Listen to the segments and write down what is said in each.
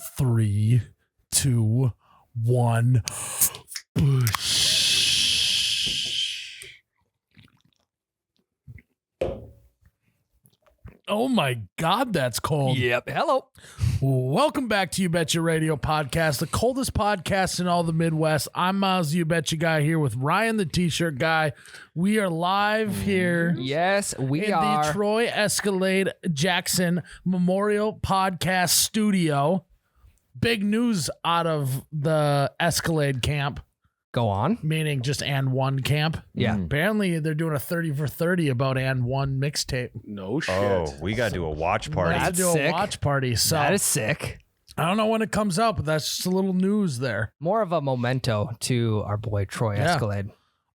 3, 2, 1. Oh my God, that's cold. Yep. Hello. Welcome back to You Betcha Radio Podcast, the coldest podcast in all the Midwest. I'm Myles, the You Betcha guy, here with Ryan, the T-shirt guy. We are live here. Yes, we in are. the Troy Escalade Jackson Memorial Podcast Studio. Big news out of the Escalade camp, Go on. meaning just and one camp. Yeah. Apparently, they're doing a 30 for 30 about and one mixtape. No shit. Oh, we got to do a watch party. Let's That's do a sick. watch party. So That is sick. I don't know when it comes out, but that's just a little news there. More of a memento to our boy Troy Yeah. Escalade.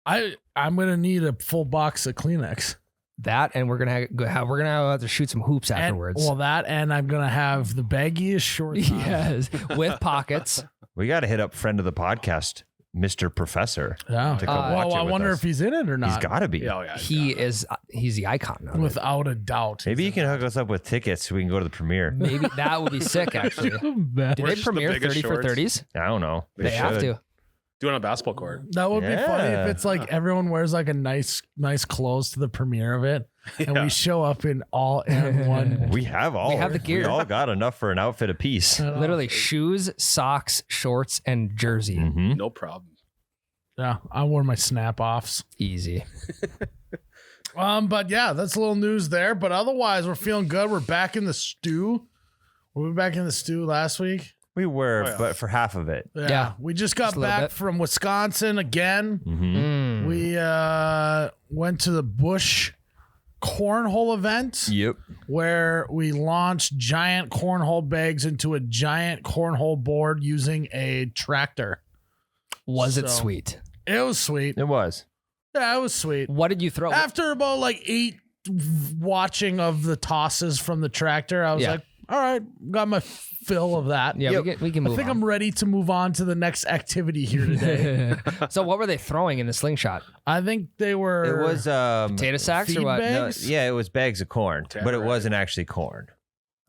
I'm gonna need a full box of Kleenex. That and we're gonna have to shoot some hoops afterwards. And, and I'm gonna have the baggiest shorts on. yes, with pockets. We got to hit up friend of the podcast, Mr. Professor. Yeah. To come watch Well, it I with wonder us. if he's in it or not. He's got to be. Yeah, oh, yeah. He's the icon. Of it. Without a doubt. Maybe you can hook us up with tickets so we can go to the premiere. Maybe that would be sick. Actually, did they Where's the premiere biggest 30 for shorts? 30s? I don't know. They have should. to. Do it on a basketball court. That would be funny if Yeah. it's like everyone wears like a nice clothes to the premiere of it, and Yeah. we show up in all and one. We have all. We have the gear. We all got enough for an outfit apiece. Literally shoes, socks, shorts, and jersey. Mhm. No problem. Yeah, I wore my snap offs. Easy. But yeah, that's a little news there. But otherwise, we're feeling good. We're back in the stew. Were we back in the stew last week? We were, Oh, yeah. but for half of it. Yeah. We just got Just a little back bit. from Wisconsin again. Mhm. Mm. We went to the Bush Cornhole event Yep. where we launched giant cornhole bags into a giant cornhole board using a tractor. Was it So- sweet? It was sweet. It was. Yeah, it was sweet. What did you throw? After about like 8 watching of the tosses from the tractor, I was Yeah. like, all right, got my fill of that. Yeah, Yep. we can move I think on. I'm ready to move on to the next activity here today. So what were they throwing in the slingshot? I think they were. It was Potato sacks or feed what? bag? no, Bags? yeah, it was bags of corn, but it Tamarack. wasn't actually corn.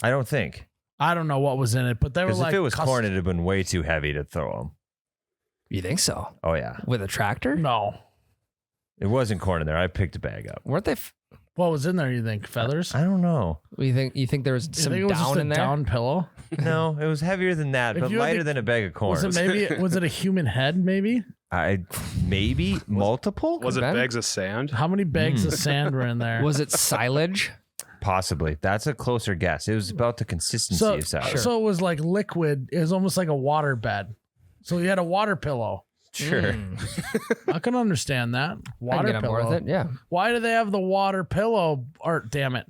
I don't think. I don't know what was in it, but they were Because like if it was custom- corn, it'd have been way too heavy to throw them. You think so? Oh yeah, With a tractor? No. it wasn't corn in there. I picked a bag up. Weren't they? What was in there? You think feathers? I don't know. You think there was You some think it was just down a in there? down pillow? No, it was heavier than that, If but you had lighter to- than a bag of corn. Was it a human head? Maybe. I maybe multiple. Was it Ben? bags of sand? How many bags of sand were in there? Was it silage? Possibly. That's a closer guess. It was about the consistency so? of salad. So it was like liquid. It was almost like a water bed. So you had a water pillow. Sure. I can understand that. I can Water get on board pillow. with it. Yeah. Why do they have the water pillow? Or damn it.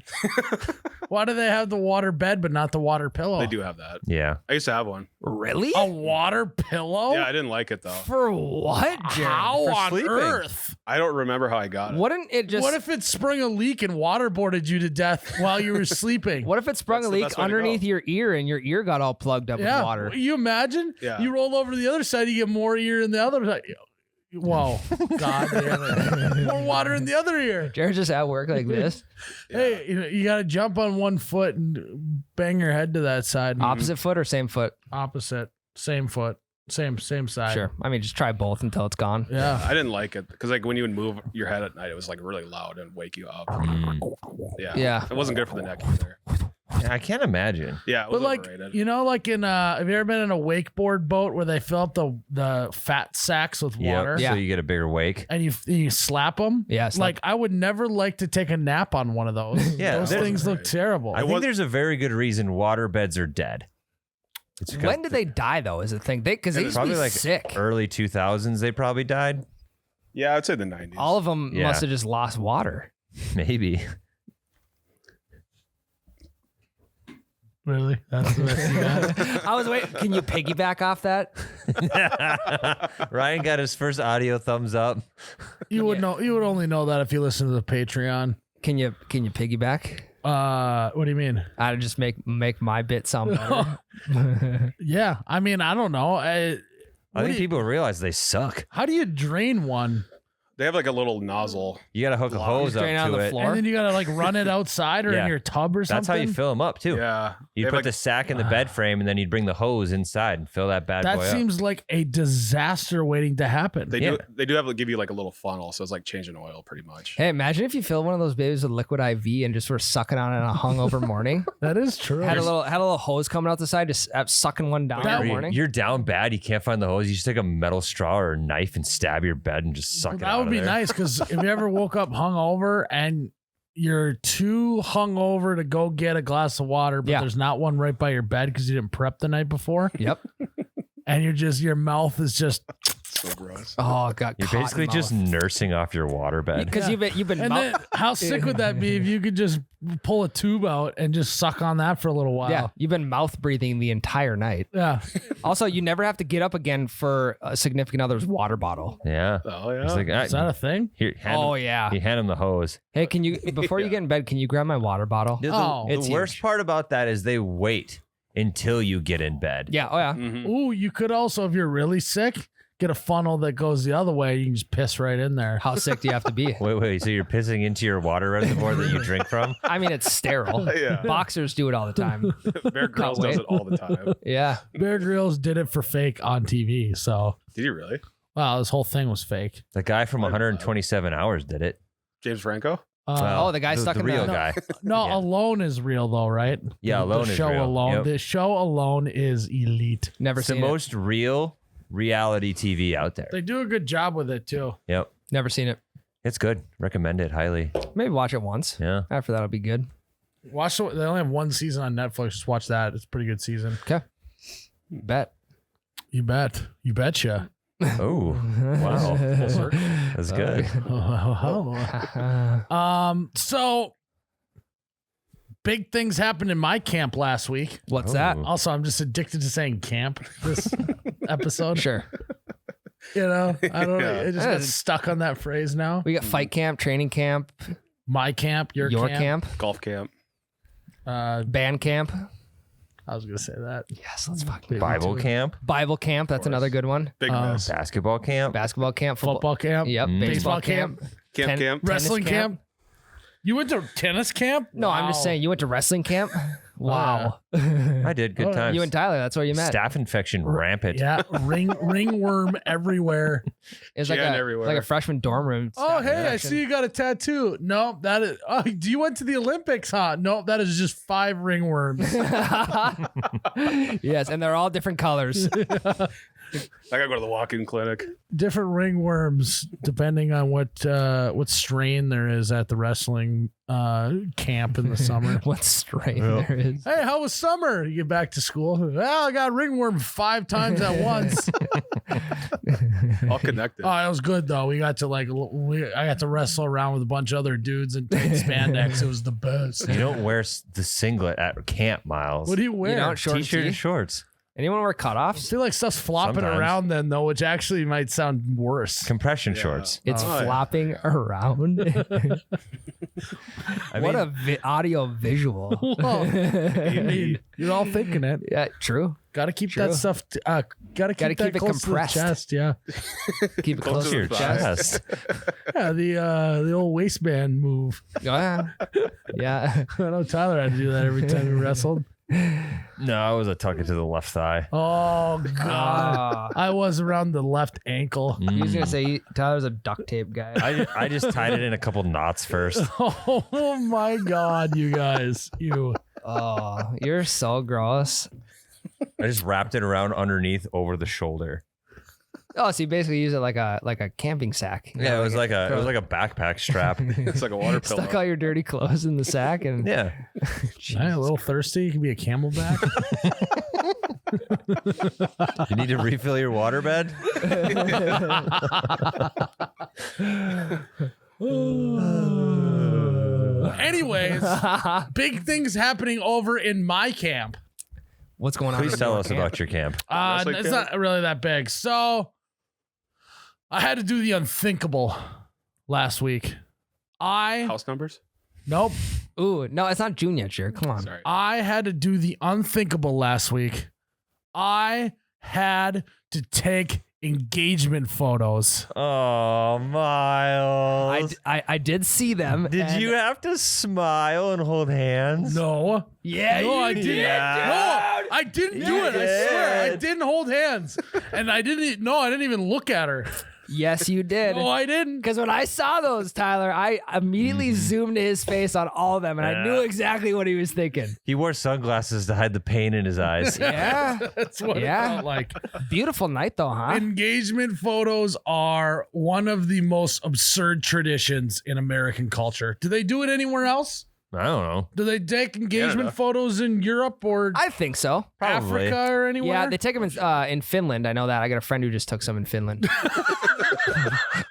Why do they have the water bed but not the water pillow? They do have that. Yeah. I used to have one. Really? A water pillow? Yeah, I didn't like it though. For what, Jared? How For on sleeping. earth? I don't remember how I got it. Wouldn't it just? What if it sprung a leak and waterboarded you to death while you were sleeping? What if it sprung That's a the leak best way to underneath go. your ear and your ear got all plugged up Yeah, with water? you imagine? Yeah. You roll over to the other side, you get more ear in the other side. Whoa, God damn it! More water in the other ear. Jared's just at work like this. Hey, you got to jump on one foot and bang your head to that side. Opposite foot or same foot? Opposite, same foot, same side. Sure. I mean, just try both until it's gone. Yeah. I didn't like it because like when you would move your head at night, it was like really loud and wake you up. Yeah. Yeah. It wasn't good for the neck either. Yeah, I can't imagine. Yeah, it But was like overrated. you know, like in have you ever been in a wakeboard boat where they fill up the fat sacks with water? Yep. Yeah. So you get a bigger wake. And you slap them. Yeah, slap- Like I would never like to take a nap on one of those. Yeah, those there's- things look terrible. I think there's a very good reason water beds are dead. It's because When did they die though? Is the thing because they used to probably be like sick. early 2000s they probably died. Yeah, I'd say the 90s. All of them Yeah. must have just lost water. Maybe. Really? That's the best you got? I was waiting. Can you piggyback off that? Ryan got his first audio thumbs up. You would know. You would only know that if you listen to the Patreon. Can you piggyback? What do you mean? I'd just make my bit sound better. Yeah, I mean, I don't know. I think people realize they suck. How do you drain one? They have like a little nozzle. You got to hook a hose up Drain on to the it. floor. And then you gotta like run it outside or Yeah. in your tub or something. That's how you fill them up too. Yeah. They You'd have, put like, the sack in the bed frame, and then you'd bring the hose inside and fill that bad That boy up. seems like a disaster waiting to happen. They do have to give you like a little funnel, so it's like changing oil pretty much. Hey, imagine if you filled one of those babies with liquid IV and just were sucking on it on a hungover morning. That is true. Had a little hose coming out the side, just sucking one down in the morning. You're down bad. You can't find the hose. You just take a metal straw or a knife and stab your bed and just suck it out. That would of be there. nice because if you ever woke up hungover and you're too hungover to go get a glass of water, but Yeah. there's not one right by your bed because you didn't prep the night before, Yep. and your mouth is just So gross. Oh god. You're basically just nursing off your waterbed. because you've been And then how sick would that be if you could just pull a tube out and just suck on that for a little while? yeah, you've been mouth breathing the entire night. Yeah. Also, you never have to get up again for a significant other's water bottle. Yeah. Oh yeah. He's like, Is that a thing? here, hand Oh him, yeah. you hand him the hose. Hey, can you before you get in bed, can you grab my water bottle? The, Oh. the It's worst huge. part about that is they wait until you get in bed. Yeah. Oh yeah. Mhm. Ooh, you could also, if you're really sick, get a funnel that goes the other way. You can just piss right in there. How sick do you have to be? Wait. So you're pissing into your water reservoir that you drink from? I mean, it's sterile. Yeah. Boxers do it all the time. Bear Grylls wait. does it all the time. Yeah. Bear Grylls did it for fake on TV. So, Did he really? wow, this whole thing was fake. The guy from 127 Hours did it. James Franco? Oh, the guy stuck in real the- guy. No, Yeah. Alone is real though, right? Yeah, Alone the is show real. Alone. Yep. The show Alone is elite. Never It's the seen it. most real reality TV out there. They do a good job with it too. Yep. Never seen it. It's good. Recommend it highly. Maybe watch it once. Yeah. After that'll be good. Watch. They only have one season on Netflix. Just watch that. It's a pretty good season. Okay. Bet. You bet. You betcha. Oh, wow. That's good. So big things happened in my camp last week. What's Oh. that? Also, I'm just addicted to saying camp this episode. Sure. You know, I don't know. Yeah. It just got stuck on that phrase now. We got fight camp, training camp, My camp, your camp, Golf camp. band camp. I was gonna say that. Yes, let's fucking Bible camp, Bible camp. That's another good one. Big mess. basketball camp. Basketball camp, Football camp. Yep. Mm. Baseball Baseball camp. camp. Camp. tennis Wrestling camp. You went to tennis camp? No, I'm just Wow. saying you went to wrestling camp. Wow. I did. Good Oh, times. You and Tyler, that's where you met. Staph infection rampant. Yeah, ringworm everywhere. It's like Jan a everywhere. like a freshman dorm room. Oh, Staph hey, I infection. see you got a tattoo. No, that is. Oh, do you went to the Olympics, huh? No, that is just 5 ringworms. Yes, and they're all different colors. I gotta go to the walk-in clinic. Different ringworms, depending on what strain there is at the wrestling camp in the summer. What strain there is. Hey, how was summer? You get back to school. Well, I got ringworm 5 times at once. All connected. Oh, it was good though. We got to I got to wrestle around with a bunch of other dudes and tight spandex. It was the best. You don't wear the singlet at camp, Miles. What do you wear? You don't short T-shirt tee? and shorts. Anyone wear I cutoffs? feel like stuff's flopping Sometimes. around then though, which actually might sound worse. Compression shorts. It's Oh, yeah. flopping around. I What mean, a audio visual. Well, I mean, you're all thinking it. Yeah, true. Got to keep True. that stuff. Gotta keep that keep it close compressed. to the chest. Yeah, Keep it Close close to to your your chest. chest. yeah. The old waistband move. Yeah. Yeah. I know Tyler had to do that every time he wrestled. No, I was a tuck it to the left thigh. Oh god, Ah. I was around the left ankle. He was gonna say Tyler's a duct tape guy. I just tied it in a couple knots first. Oh my god, you guys, you. Oh, you're so gross. I just wrapped it around underneath over the shoulder. Oh, so you basically use it like a camping sack. You Yeah, know, it was like a backpack strap. It's like a water pillow. stuck all your dirty clothes in the sack and Yeah. Hey, a little thirsty. You can be a camelback. You need to refill your waterbed? Anyways, big things happening over in my camp. What's going on? Please in tell your us camp? about your camp. Wrestling It's camp? not really that big. So I had to do the unthinkable last week. House numbers? Nope. Ooh, no, it's not June yet, sure. Come on. Sorry. I had to do the unthinkable last week. I had to take engagement photos. Oh, Myles. I did see them. Did and- you have to smile and hold hands? No. Yeah, No, I you didn't. did, No, I didn't do it. I swear. I did. didn't hold hands. And I didn't even look at her. Yes, you did. No, I didn't. Because when I saw those, Tyler, I immediately zoomed to his face on all of them, and I knew exactly what he was thinking. He wore sunglasses to hide the pain in his eyes. Yeah. That's what it felt like. Beautiful night, though, huh? Engagement photos are one of the most absurd traditions in American culture. Do they do it anywhere else? I don't know. Do they take engagement Canada. photos in Europe or I think so. Probably. Africa or anywhere? Yeah, they take them in Finland. I know that. I got a friend who just took some in Finland.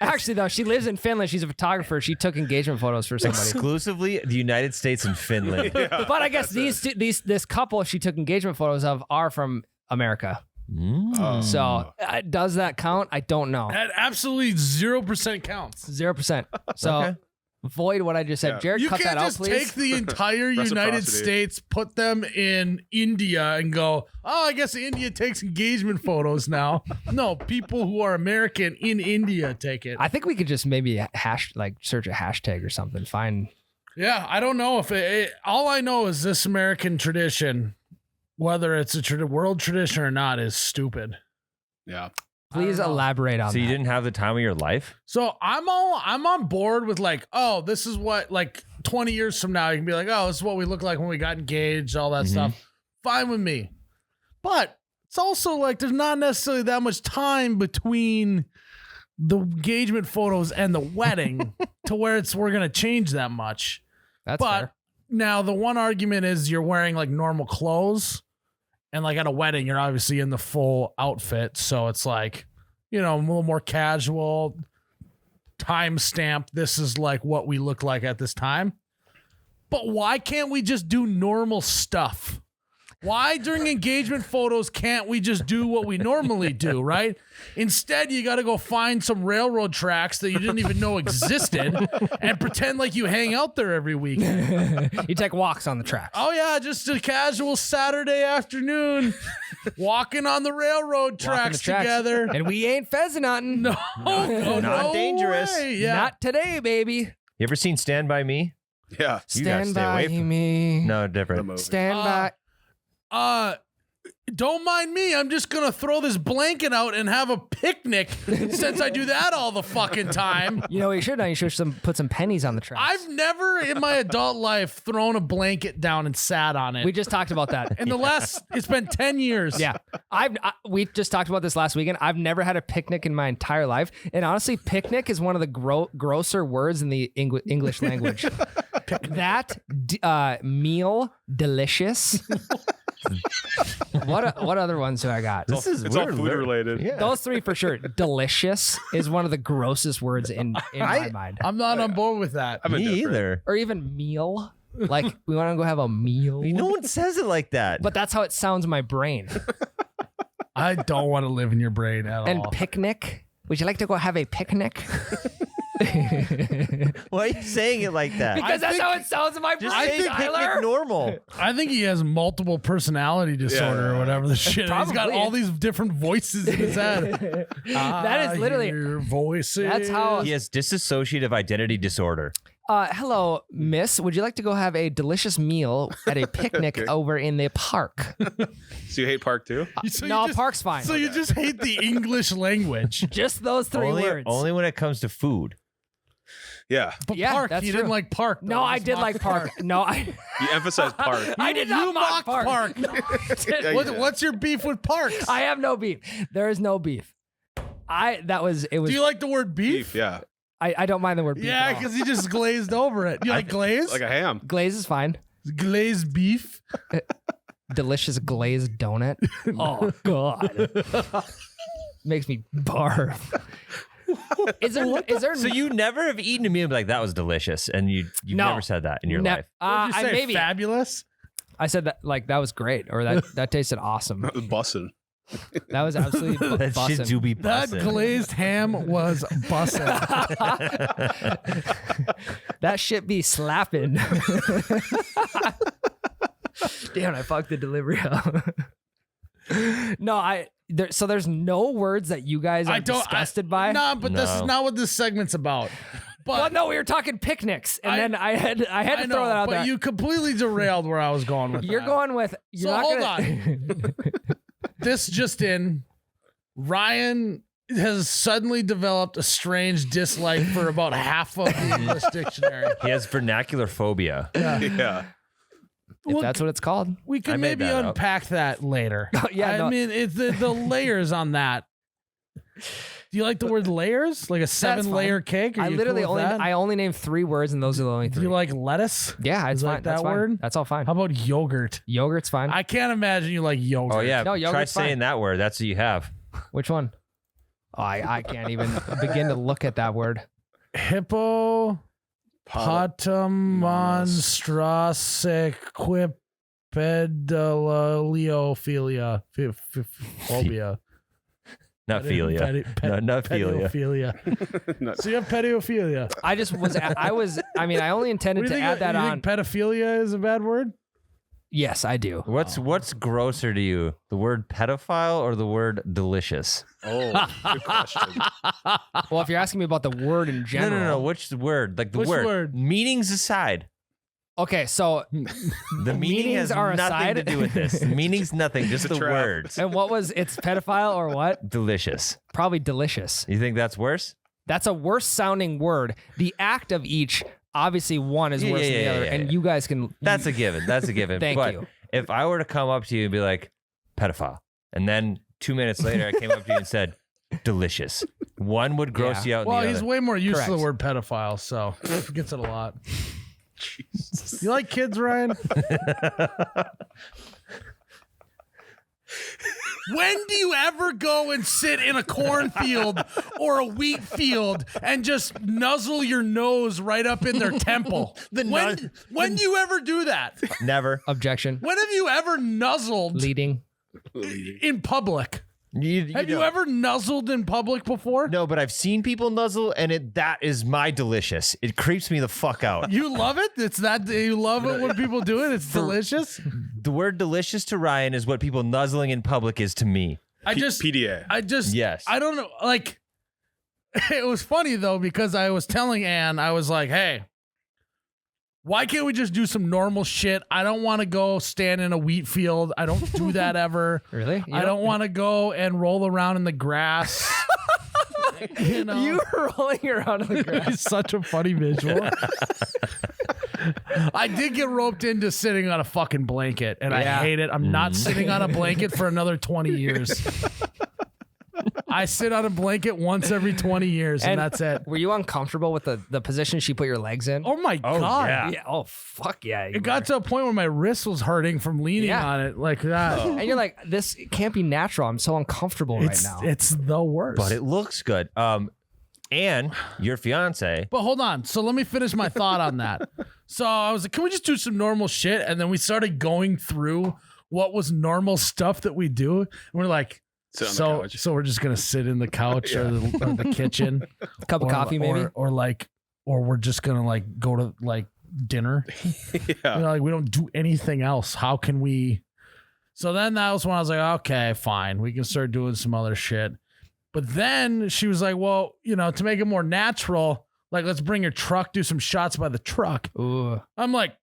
Actually, though, she lives in Finland. She's a photographer. She took engagement photos for somebody. Exclusively the United States and Finland. But I guess this couple she took engagement photos of are from America. So does that count? I don't know. That absolutely 0% counts. 0%. So Okay. void what I just said. Yeah. Jared, You cut can't that out, just please. take the entire United Reciprocity. States, put them in India, and go, oh, I guess India takes engagement photos now. No, people who are American in India take it. I think we could just maybe search a hashtag or something. Find. Yeah, I don't know if all I know is this American tradition, whether it's a world tradition or not, is stupid. Yeah. Please I don't know. elaborate on So you that. didn't have the time of your life? So I'm on board with like, oh, this is what like 20 years from now you can be like, oh, this is what we look like when we got engaged, all that stuff. Fine with me. But it's also like there's not necessarily that much time between the engagement photos and the wedding to where we're gonna change that much. That's But fair. now the one argument is you're wearing like normal clothes, and like at a wedding, you're obviously in the full outfit. So it's like, you know, a little more casual, time stamped. This is like what we look like at this time. But why can't we just do normal stuff? Why during engagement photos can't we just do what we normally do, right? Instead, you got to go find some railroad tracks that you didn't even know existed and pretend like you hang out there every week. You take walks on the tracks. Oh yeah, just a casual Saturday afternoon, walking on the railroad Walking the tracks tracks. together. And we ain't pheasant. No, no, Not no dangerous. way. Yeah, Not today, baby. You ever seen Stand By Me? Yeah. You gotta Stand stay away by from- me. No, The different. movie. Stand by. Don't mind me. I'm just gonna throw this blanket out and have a picnic since I do that all the fucking time. You know what you should have done? You should have put some pennies on the tracks. I've never in my adult life thrown a blanket down and sat on it. We just talked about that. in the last, it's been 10 years. Yeah, we just talked about this last weekend. I've never had a picnic in my entire life, and honestly, picnic is one of the grosser words in the English language. Meal, delicious. What other ones do I got? This is It's all weird. food related. Yeah. Those three for sure. Delicious is one of the grossest words in my mind. I'm not on board with that. I'm Me indifferent. either. Or even meal. Like we want to go have a meal. No one says it like that. But that's how it sounds in my brain. I don't want to live in your brain at And all. picnic. Would you like to go have a picnic? Why are you saying it like that? Because that's how it sounds in my brain, Just say Tyler. picnic normal. I think he has multiple personality disorder or whatever the shit. He's got Probably. all these different voices in his head. That is literally- Hear voices. That's how- He has dissociative identity disorder. Hello, miss. Would you like to go have a delicious meal at a picnic over in the park? So you hate Park too? So you No, just- park's fine. So you just hate the English language. Just those three words. Only when it comes to food. Yeah. But Yeah, park, that's you true. didn't like park. though. No, You I just did mocked like park. No, I You emphasize Park. I did not You mock mocked park. park. No, I didn't. Yeah, What's your beef with parks? I have no beef. There is no beef. It was Do you like the word beef? Beef, yeah. I don't mind the word beef. Yeah, at all. because he just glazed over it. You like glaze? Like a ham. Glaze is fine. glazed beef? Delicious glazed donut. Oh god. Makes me barf. Is there So you never have eaten a meal and be like, that was delicious. And you've No. never said that in your life. What did you say? maybe Fabulous? I said that like that was great or that tasted awesome. Bussin'. That was absolutely That shit do bussin'. be That bussin'. glazed ham was bussin'. That shit be slapping. Damn, I fucked the delivery up. No, So there's no words that you guys are disgusted by? No, but this is not what this segment's about. But well, no, we were talking picnics, and then I had to throw that out there. But you completely derailed where I was going with You're that. going with... Hold on. This just in. Ryan has suddenly developed a strange dislike for about half of the English dictionary. He has vernacular phobia. Yeah. If that's what it's called. We I can made maybe that up. unpack that later. Yeah, I mean, it's the layers on that. Do you like the word layers? Like a 7-layer cake? Are I you literally cool with that? I only named 3 words, and those are the only Do 3. you like lettuce? Yeah, it's You fine. like That's that fine. word? That's all fine. How about yogurt? Yogurt's fine. I can't imagine you like yogurt. Oh yeah, No, try yogurt's saying fine. that word. That's what you have. Which one? Oh, I can't even begin to look at that word. Hippopotamonstrossequipedaliophobia. Phobia. Not philia. No, not philia. Pedophilia. So you have pedophilia. I mean, I only intended to add that you on. think pedophilia is a bad word? Yes, I do. What's grosser to you, the word pedophile or the word delicious? Oh, good question. Well, if you're asking me about the word in general. No. Which word? Like the Which word? Meanings aside. Okay, so The meaning has Meanings are nothing aside. to do with this. Meaning's nothing, just It's a the trap. words. and what was it's pedophile or what? Delicious. Probably delicious. You think that's worse? That's a worse sounding word. The act of each, obviously one is worse than the other, and you guys can. That's a given. That's a given. Thank but you. If I were to come up to you and be like, pedophile, and then 2 minutes later I came up to you and said, delicious, one would gross you out Well, than the he's other. way more used to Correct. the word pedophile, so he gets it a lot. You like kids, Ryan? When do you ever go and sit in a cornfield or a wheat field and just nuzzle your nose right up in their temple? When do you ever do that? Never. Objection. When have you ever nuzzled Leading. in public? Have you don't. ever nuzzled in public before? No, but I've seen people nuzzle, and that is my delicious. It creeps me the fuck out. You love it? You love it when people do it? It's delicious? The word delicious to Ryan is what people nuzzling in public is to me. PDA. Yes. I don't know. Like, it was funny though, because I was telling Ann, I was like, hey, why can't we just do some normal shit? I don't want to go stand in a wheat field. I don't do that ever. Really? I don't want to go and roll around in the grass. You know, You were rolling around on the ground. it's such a funny visual. I did get roped into sitting on a fucking blanket, and I hate it. I'm not sitting on a blanket for another 20 years. I sit on a blanket once every 20 years, and that's it. Were you uncomfortable with the position she put your legs in? Oh my God. yeah. Yeah. Oh, fuck yeah. It got to a point where my wrist was hurting from leaning Yeah. on it like that. And you're like, this can't be natural. I'm so uncomfortable right now. It's the worst. But it looks good. And your fiance. But hold on. So let me finish my thought on that. So I was like, can we just do some normal shit? And then we started going through what was normal stuff that we do. And we're like, Sit on the so couch. we're just gonna sit in the couch or the kitchen, A cup of coffee, maybe? or we're just gonna like go to like dinner. Yeah. You know, like we don't do anything else. How can we? So then that was when I was like, okay, fine, we can start doing some other shit. But then she was like, well, you know, to make it more natural, like let's bring your truck, do some shots by the truck. Ooh. I'm like,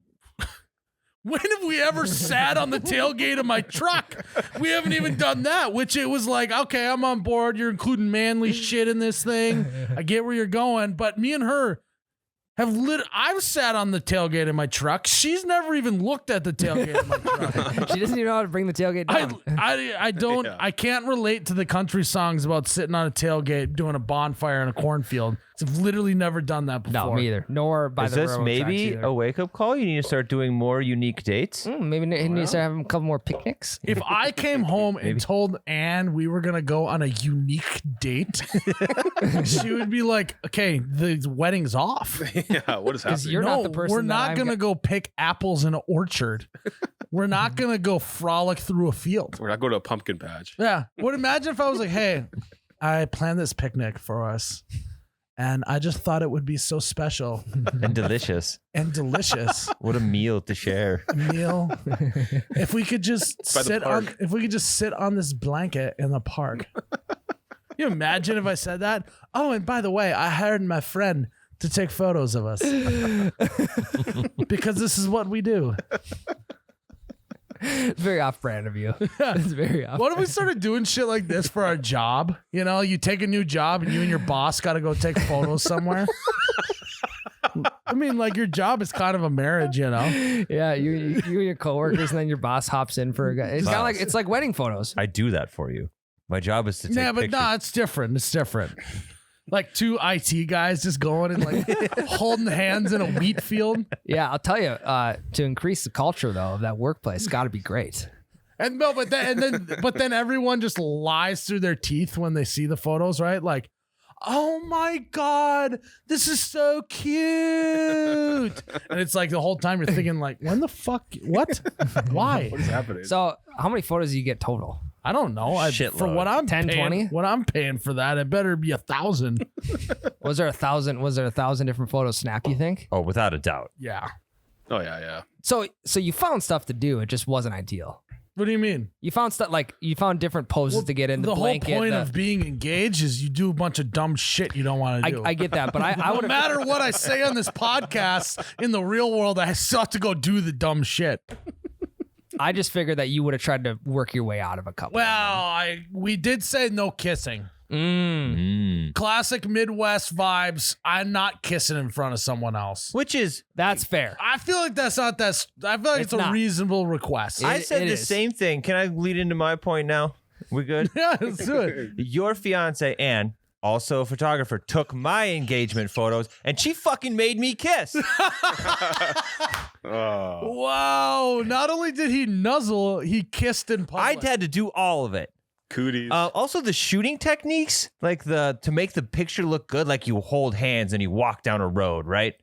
when have we ever sat on the tailgate of my truck? We haven't even done that, which it was like, okay, I'm on board. You're including manly shit in this thing. I get where you're going. But me and her I've sat on the tailgate of my truck. She's never even looked at the tailgate of my truck. She doesn't even know how to bring the tailgate down. I don't, Yeah. I can't relate to the country songs about sitting on a tailgate doing a bonfire in a cornfield. I've literally never done that before. No, me either. Nor by Is the this railroad maybe tracks a wake up call? You need to start doing more unique dates. maybe he needs to have a couple more picnics. If I came home and told Ann we were going to go on a unique date, she would be like, okay, the wedding's off. Yeah. What is happening? you're not the person we're that not I'm going to go pick apples in an orchard. We're not going to go frolic through a field. We're not going to a pumpkin patch. Yeah. Would imagine if I was like, hey, I planned this picnic for us. And I just thought it would be so special And delicious. and delicious. What a meal to share. Neil, if we could just By the sit on this blanket in the park. You imagine if I said that? Oh, and by the way, I hired my friend to take photos of us because this is what we do. It's very off-brand of you. It's very off. What if we started doing shit like this for our job? You know, you take a new job and you and your boss got to go take photos somewhere. I mean, like your job is kind of a marriage, you know? Yeah, you and your coworkers, and then your boss hops in for a guy. It's kind of like it's like wedding photos. I do that for you. My job is to take Yeah, but pictures. no, it's different. It's different. Like two IT guys just going and like holding hands in a wheat field. Yeah, I'll tell you. To increase the culture though of that workplace, it's got to be great. And no, but then everyone just lies through their teeth when they see the photos, right? Like, oh my God, this is so cute. And it's like the whole time you're thinking like, when the fuck, what? Why? What is happening? So, how many photos do you get total? I don't know. Shitload. For what I'm 10, paying, 20? what I'm paying for that, it better be 1,000. Was there 1,000? Was there 1,000 different photos snap? You think? Oh, without a doubt. Yeah. Oh yeah. So you found stuff to do. It just wasn't ideal. What do you mean? You found stuff like you found different poses to get in the The blanket. whole point the- of being engaged is you do a bunch of dumb shit you don't want to do. I get that, but I no would matter what I say on this podcast, in the real world, I still have to go do the dumb shit. I just figured that you would have tried to work your way out of a couple. Well, we did say no kissing. Classic Midwest vibes. I'm not kissing in front of someone else. Which is, That's fair. I feel like that's not that. I feel like it's a not. reasonable request. It- I said it the is. same thing. Can I lead into my point now? We good? Yeah, let's do it. Your fiance, Anne, also a photographer, took my engagement photos and she fucking made me kiss. Oh. Wow! Not only did he nuzzle, he kissed in I public. had to do all of it. Cooties. Also, the shooting techniques, like to make the picture look good, like you hold hands and you walk down a road, right?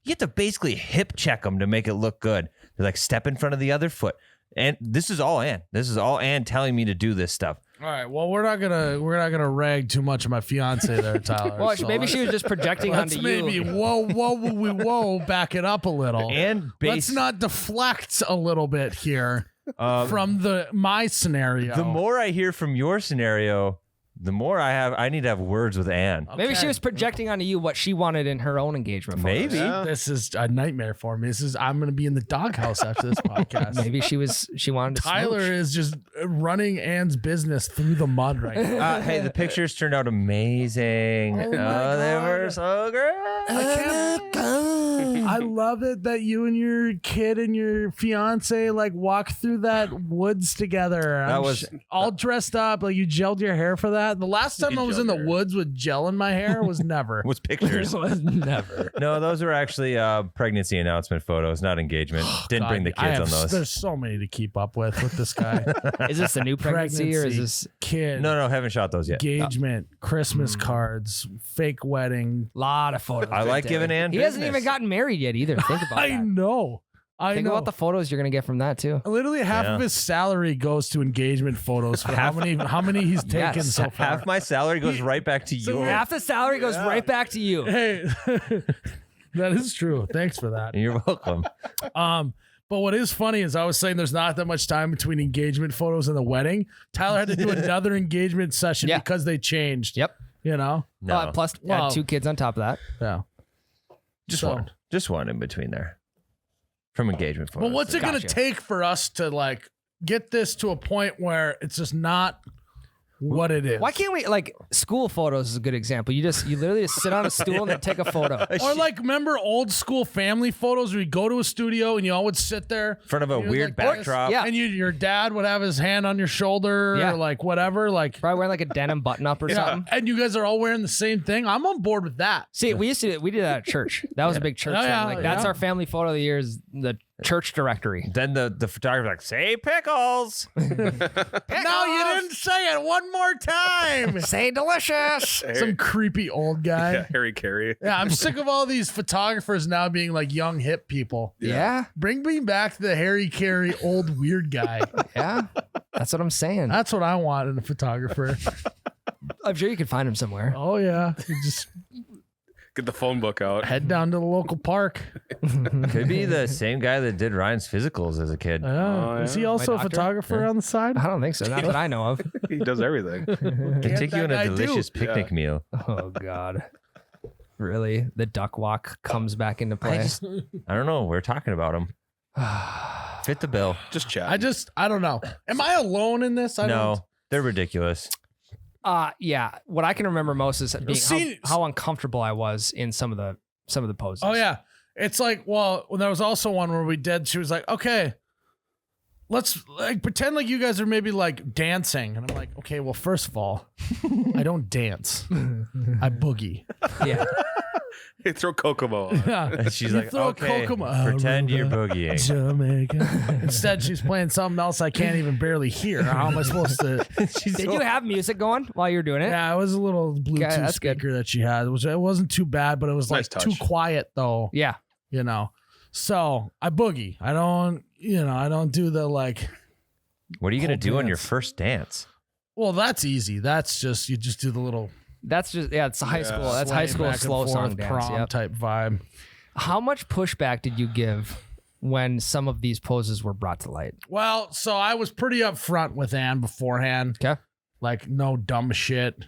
You have to basically hip check them to make it look good. They're like step in front of the other foot. And this is all Ann. This is all Ann telling me to do this stuff. All right. Well, we're not gonna rag too much of my fiance there, Tyler. Well, so maybe she was just projecting let's onto maybe you. whoa, back it up a little. And Let's not deflect a little bit here from my scenario. the more I hear from your scenario, the more I need to have words with Ann. Maybe she Okay. was projecting onto you what she wanted in her own engagement photos. Maybe. Yeah. This is a nightmare for me. I'm gonna be in the doghouse after this podcast. Maybe she wanted to Tyler smooch. is just running Ann's business through the mud right now. Hey, the pictures turned out amazing. Oh Oh, my they God. were so great. I love it that you and your kid and your fiance like walk through that woods together. That was- all dressed up. Like you gelled your hair for that. The last time You I was in gelled the your hair. woods with gel in my hair was never. Was pictures. was never. No, those were actually pregnancy announcement photos, not engagement. Didn't bring the God, I kids have- on those. There's so many to keep up with this guy. Is this a new pregnancy, or is this kid? No, haven't shot those yet. Engagement, Christmas cards, fake wedding. a lot of photos? I like giving Ann He hasn't business. even gotten married yet either. Think about I that. know. I Think know. about the photos you're gonna get from that too. Literally half Yeah. of his salary goes to engagement photos for how many he's taken Yes. so far. Half my salary goes right back to you. Half the salary goes right back to you. Hey, that is true. Thanks for that. You're welcome. But what is funny is I was saying there's not that much time between engagement photos and the wedding. Tyler had to do another engagement session Yeah. because they changed. Yep. You know? No, Plus, Well- add 2 kids on top of that. Yeah. just So- one. Just one in between there. From engagement photos. But what's it going to Gotcha. take for us to like get this to a point where it's just not what it is? Why can't we like school photos is a good example. You literally just sit on a stool and then take a photo. Or like, remember old school family photos where you go to a studio and you all would sit there in front of a You're weird like this, backdrop? Yeah. and your dad would have his hand on your shoulder Yeah. or like whatever, like Probably wearing like a denim button up or yeah. something. And you guys are all wearing the same thing. I'm on board with that. See, we did that at church. That was a big church Oh, thing. yeah, Like that's yeah. our family photo of the year is the church directory. Then the photographer's like, say pickles. No, you didn't say it one more time. Say delicious. Some creepy old guy. Yeah, Harry Carey. Yeah, I'm sick of all these photographers now being like young hip people. Yeah. Bring me back the Harry Carey old weird guy. Yeah. That's what I'm saying. That's what I want in a photographer. I'm sure you could find him somewhere. Oh yeah, you just Get the phone book out. Head down to the local park. Could be the same guy that did Ryan's physicals as a kid. Is he also a doctor? photographer on the side? I don't think so. Not that I know of. He does everything. Can take you on that a guy delicious do? picnic meal. Oh God. Really? The duck walk comes back into play. I don't know. We're talking about him. Fit the bill. Just chat. I don't know. Am I alone in this? No, they're ridiculous. Yeah. What I can remember most is being See- how uncomfortable I was in some of the poses. Oh yeah. It's like, well, there was also one where we did. She was like, okay, let's like pretend like you guys are maybe like dancing. And I'm like, okay, well, first of all, I don't dance. I boogie. Yeah. Hey, throw Kokomo on. Yeah. And she's You like, throw okay, Kokomo- pretend you're Aruba, boogieing. Jamaica. Instead, she's playing something else I can't even barely hear. How am I supposed to? Did you have music going while you were doing it? Yeah, it was a little Bluetooth that's good. speaker that she had. It wasn't too bad, but it was Nice like too touch. quiet though. Yeah. You know. So I boogie. I don't do the like. What are you going to Whole do on your dance. first dance? Well, that's easy. That's just you just do the little That's just it's high school. That's high sway school back and slow forth song dance. prom Yep. type vibe. How much pushback did you give when some of these poses were brought to light? Well, so I was pretty upfront with Ann beforehand. Okay. Like no dumb shit.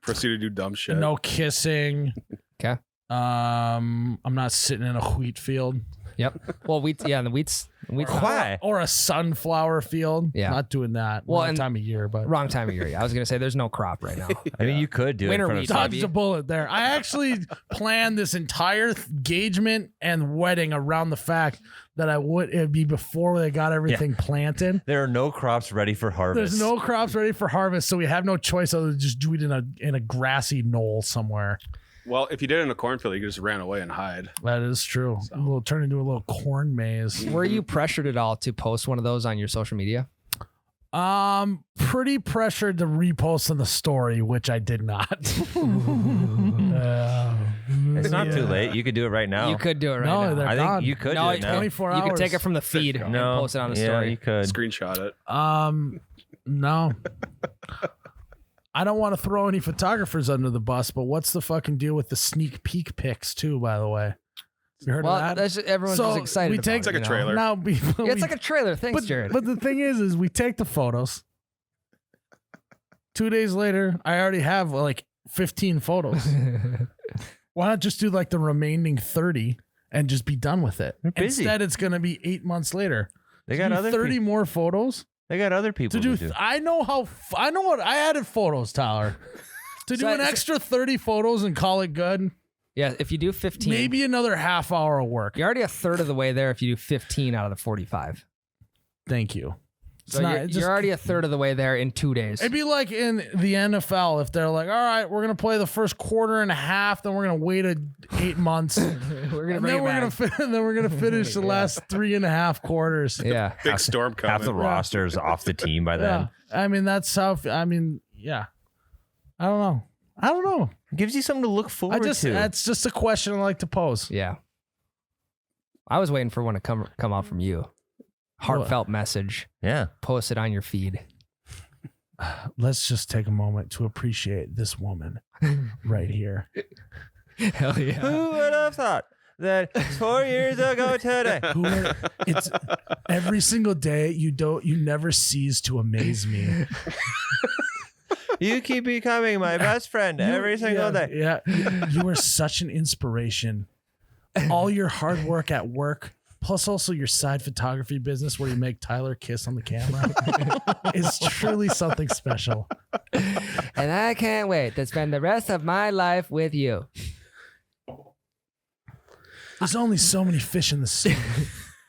Proceed to do dumb shit. No kissing. Okay. I'm not sitting in a wheat field. Yep. Well, the wheats. Why? Or a sunflower field. Yeah. Not doing that. Well, Wrong and- time of year, but Wrong time of year. Yeah. I was gonna say there's no crop right now. I mean, you could do Winter it in wheat. front of dodged a bullet there. I actually planned this entire engagement and wedding around the fact that it'd be before they got everything planted. There are no crops ready for harvest. There's no crops ready for harvest, so we have no choice other than just do it in a grassy knoll somewhere. Well, if you did it in a cornfield, you just ran away and hide. That is true. We'll turn into a little corn maze. Were you pressured at all to post one of those on your social media? Pretty pressured to repost on the story, which I did not. It's not too late. You could do it right now. You could do it right No, now. they're I gone. think you could No, do it now. 24 You hours. could take it from the feed and post it on the story. you could. Screenshot it. No. I don't want to throw any photographers under the bus, but what's the fucking deal with the sneak peek pics too, by the way? You heard Well, of that? that's just, everyone's So just excited. we about take- it, It's like a you know? trailer. Now, Yeah, it's like a trailer. Thanks, Jared. But the thing is we take the photos. 2 days later, I already have like 15 photos. Why not just do like the remaining 30 and just be done with it? They're busy. Instead, it's going to be 8 months later. They To got do other 30 people. more photos They got other people to do. to do. I know what I added photos, Tyler. To do So- an extra 30 photos and call it good. Yeah, if you do 15, Maybe another half hour of work. you're already a third of the way there if you do 15 out of the 45. Thank you. It's So not- you're, it just- you're already a third of the way there in 2 days. It'd be like in the NFL if they're like, all right, we're gonna play the first quarter and a half, then we're gonna wait 8 months, We're gonna and bring then it we're back. then we're gonna finish the last 3.5 quarters. Yeah. Big storm coming. Half the roster's off the team by then. Yeah, I mean that's how. Yeah, I don't know. It gives you something to look forward to. That's just a question I like to pose. Yeah. I was waiting for one to come out from you. Heartfelt message. Yeah. Post it on your feed. Let's just take a moment to appreciate this woman right here. Hell yeah. Who would have thought that 4 years ago today? It's every single day. You never cease to amaze me. You keep becoming my best friend every single day. Yeah, you are such an inspiration. All your hard work at work, plus also your side photography business where you make Tyler kiss on the camera, is truly something special. And I can't wait to spend the rest of my life with you. There's only so many fish in the sea.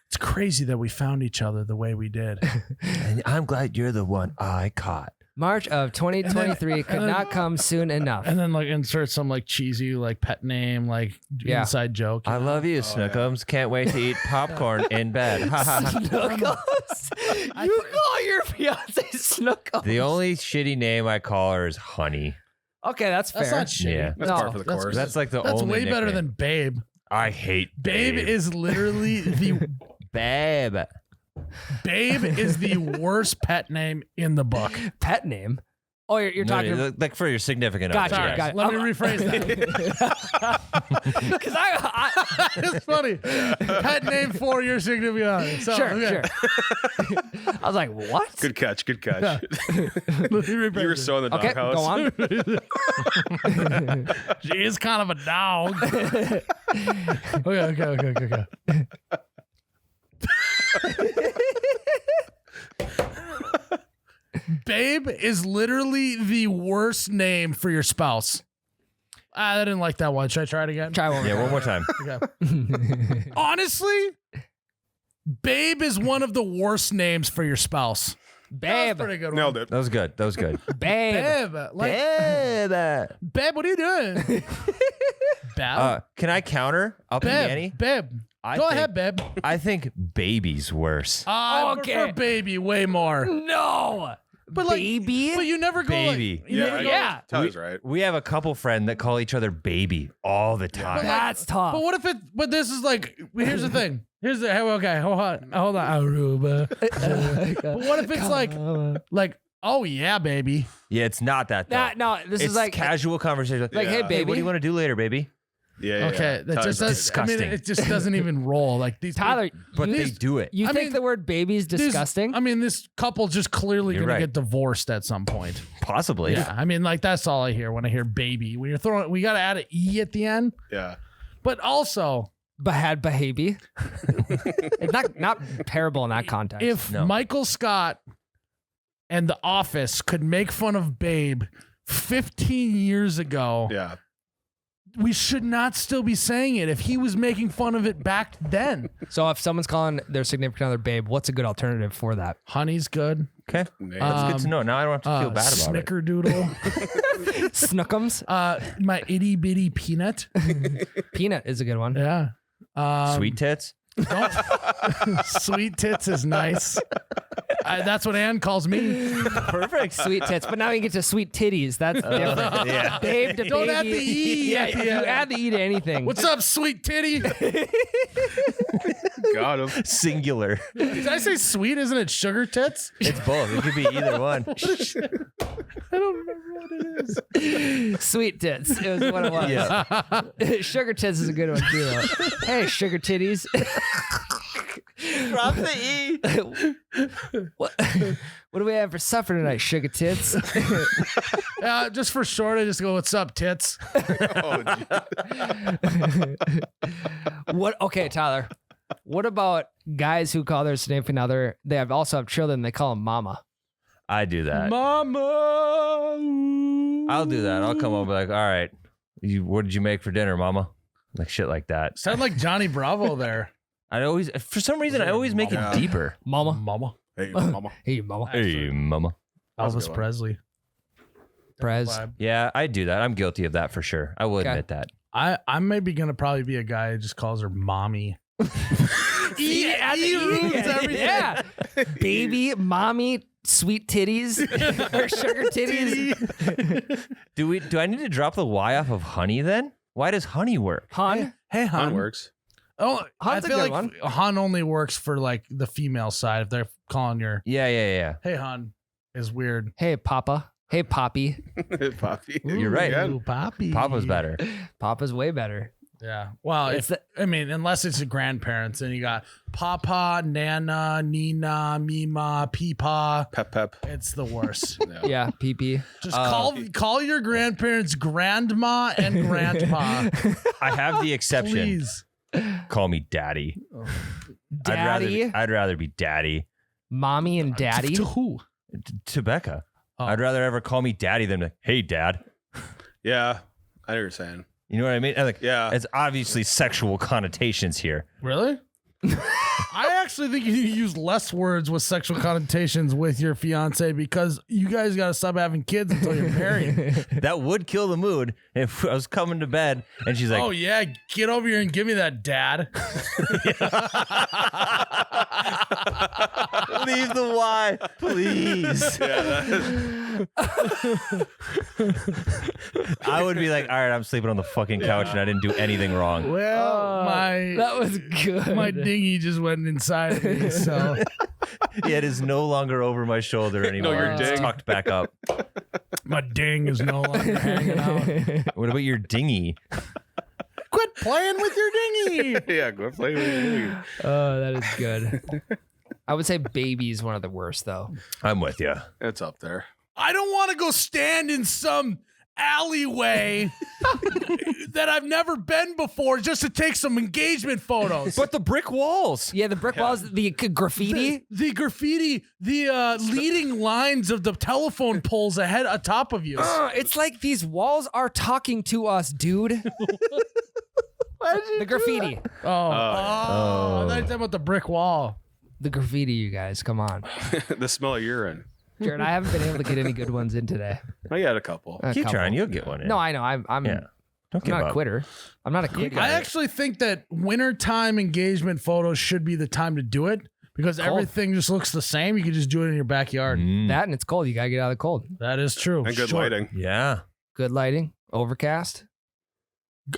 It's crazy that we found each other the way we did. And I'm glad you're the one I caught. March of 2023 could not come soon enough. And then like insert some like cheesy like pet name, like inside joke. I love you, Snookums. Can't wait to eat popcorn in bed. Ha, ha, ha. Snookums? You call your fiance Snookums? The only shitty name I call her is Honey. Okay, that's fair. That's not shitty. Yeah. That's No, par for the that's- course. That's like the That's only way better nickname. than Babe. I hate Babe is literally the Babe. Babe is the worst pet name in the book. Pet name. Oh, you're No, talking. like for your significant Gotcha, other. got it. Let me rephrase that. Because I It's funny. Pet name for your significant other. So, sure, okay. sure. I was like, what? Good catch. Good catch. Let me rephrase You were it. so in the Okay, doghouse. go on. She is kind of a dog. Okay. Babe is literally the worst name for your spouse. I didn't like that one. Should I try it again? Try one. Yeah, one more time. Okay. Honestly, babe is one of the worst names for your spouse. Babe. Pretty good one. Nailed it. That was good. Babe. Babe. Like, babe, what are you doing? Babe. Can I counter up and Annie? Babe. I Go think- ahead, babe. I think baby's worse. I Okay. prefer baby way more. No. But like, Baby? But you never go Baby. Like, you never go, Yeah. Tyler's right. We have a couple friend that call each other baby all the time. That's tough. But what if it? But this is like. Here's the thing. Here's the. Okay, hold on. Aruba. But what if it's like? Oh yeah, baby. Yeah, it's not that though. No, this It's is like casual conversation. like, hey, Yeah. baby. Hey, what do you want to do later, baby? Yeah. Okay, that Tyler's just right. does. I mean, disgusting. it just doesn't even roll. Like these. Tyler, But you, they do it. you I think mean, the word baby is these- disgusting? I mean, this couple just clearly You're gonna right. get divorced at some point. Possibly. Yeah, I mean, like that's all I hear when I hear baby. When you're throwing, we got to add an e at the end. Yeah. But also, Bad behavior. It's not terrible in that context. if No. Michael Scott and The Office could make fun of Babe 15 years ago, Yeah. we should not still be saying it if he was making fun of it back then. so if someone's calling their significant other babe, what's a good alternative for that? Honey's good. Okay. Nailed That's good to know. Now I don't have to feel bad about it. Snickerdoodle. Snookums? My itty bitty peanut. Peanut is a good one. Yeah. Sweet tits. Sweet tits is nice. That's what Ann calls me. Perfect. Sweet tits. But now you get to sweet titties. That's different. Yeah. Babe to Don't baby. add the E Yeah, at the you end. add the E to anything. What's up, sweet titty? Got him. Singular. Did I say sweet? Isn't it sugar tits? It's both. It could be either one. I don't remember what it is. Sweet tits. It was what it was. Yeah. Sugar tits is a good one too, though. Hey, sugar titties. Drop the E. what do we have for supper tonight? Sugar tits. Just for short, I just go, "What's up, tits?" Oh, gee. What? Okay, Tyler. What about guys who call their significant other? They also have children. They call them mama. I do that. Mama. I'll do that. I'll come over like, all right, what did you make for dinner, mama? Like shit like that. Sound like Johnny Bravo there. I always, for some reason, I always make Yeah. it deeper. Mama. Mama. Hey, mama. Hey, mama. Hey, mama. That was a Elvis good one. Presley. Prez. Vibe. Yeah, I do that. I'm guilty of that for sure. I will Okay. admit that. I'm maybe gonna probably be a guy who just calls her mommy. Yeah, ruins everything. Yeah. Baby, mommy, sweet titties, or sugar titties. Do I need to drop the Y off of honey then? Why does honey work? Hun. Hey, Fun hon. works. Oh, Hun's I a feel good like one. hun only works for like the female side. If they're calling your Yeah. "Hey, hun," is weird. Hey, Papa. Hey, Poppy. Poppy. You're right. Again. Ooh, Poppy. Papa's better. Papa's way better. Yeah. Well, It's I mean, unless it's your grandparents, and you got Papa, Nana, Nina, Mima, Peepa. Pep. It's the worst. Yeah, PP. Just call your grandparents grandma and grandpa. I have the exception. Please. Call me daddy. Daddy, I'd rather be daddy mommy, and daddy. To who? to Becca. Oh. I'd rather ever call me daddy than like, hey, dad. Yeah. I know what you're saying. You know what I mean? And like, Yeah. it's obviously sexual connotations here. Really? I actually think you need to use less words with sexual connotations with your fiance because you guys got to stop having kids until you're married. That would kill the mood if I was coming to bed and she's like, Oh, yeah. Get over here and give me that, dad. Leave the Y, please. I would be like, all right, I'm sleeping on the fucking couch and I didn't do anything wrong. Well, that was good. my dinghy just went inside of me, so Yeah, it is no longer over my shoulder anymore. your It's ding. tucked back up. my ding is no longer hanging out. What about your dinghy? Quit playing with your dinghy. Yeah, go play with you. Oh, that is good. I would say baby is one of the worst, though. I'm with you. It's up there. I don't want to go stand in some alleyway that I've never been before just to take some engagement photos. But the brick walls. Yeah, the brick walls, the graffiti. The graffiti, the leading lines of the telephone poles ahead atop of you. It's like these walls are talking to us, dude. The graffiti. I thought you were talking about the brick wall. The graffiti, you guys. Come on. The smell of urine. Jared, I haven't been able to get any good ones in today. I had a couple. Keep trying. You'll get one in. No, I know. I'm Yeah. Don't I'm give not a up. quitter. I'm not a quitter. I actually think that wintertime engagement photos should be the time to do it because everything just looks the same. You can just do it in your backyard. That and it's cold. You got to get out of the cold. That is true. And good Short- lighting. Yeah. Good lighting. Overcast.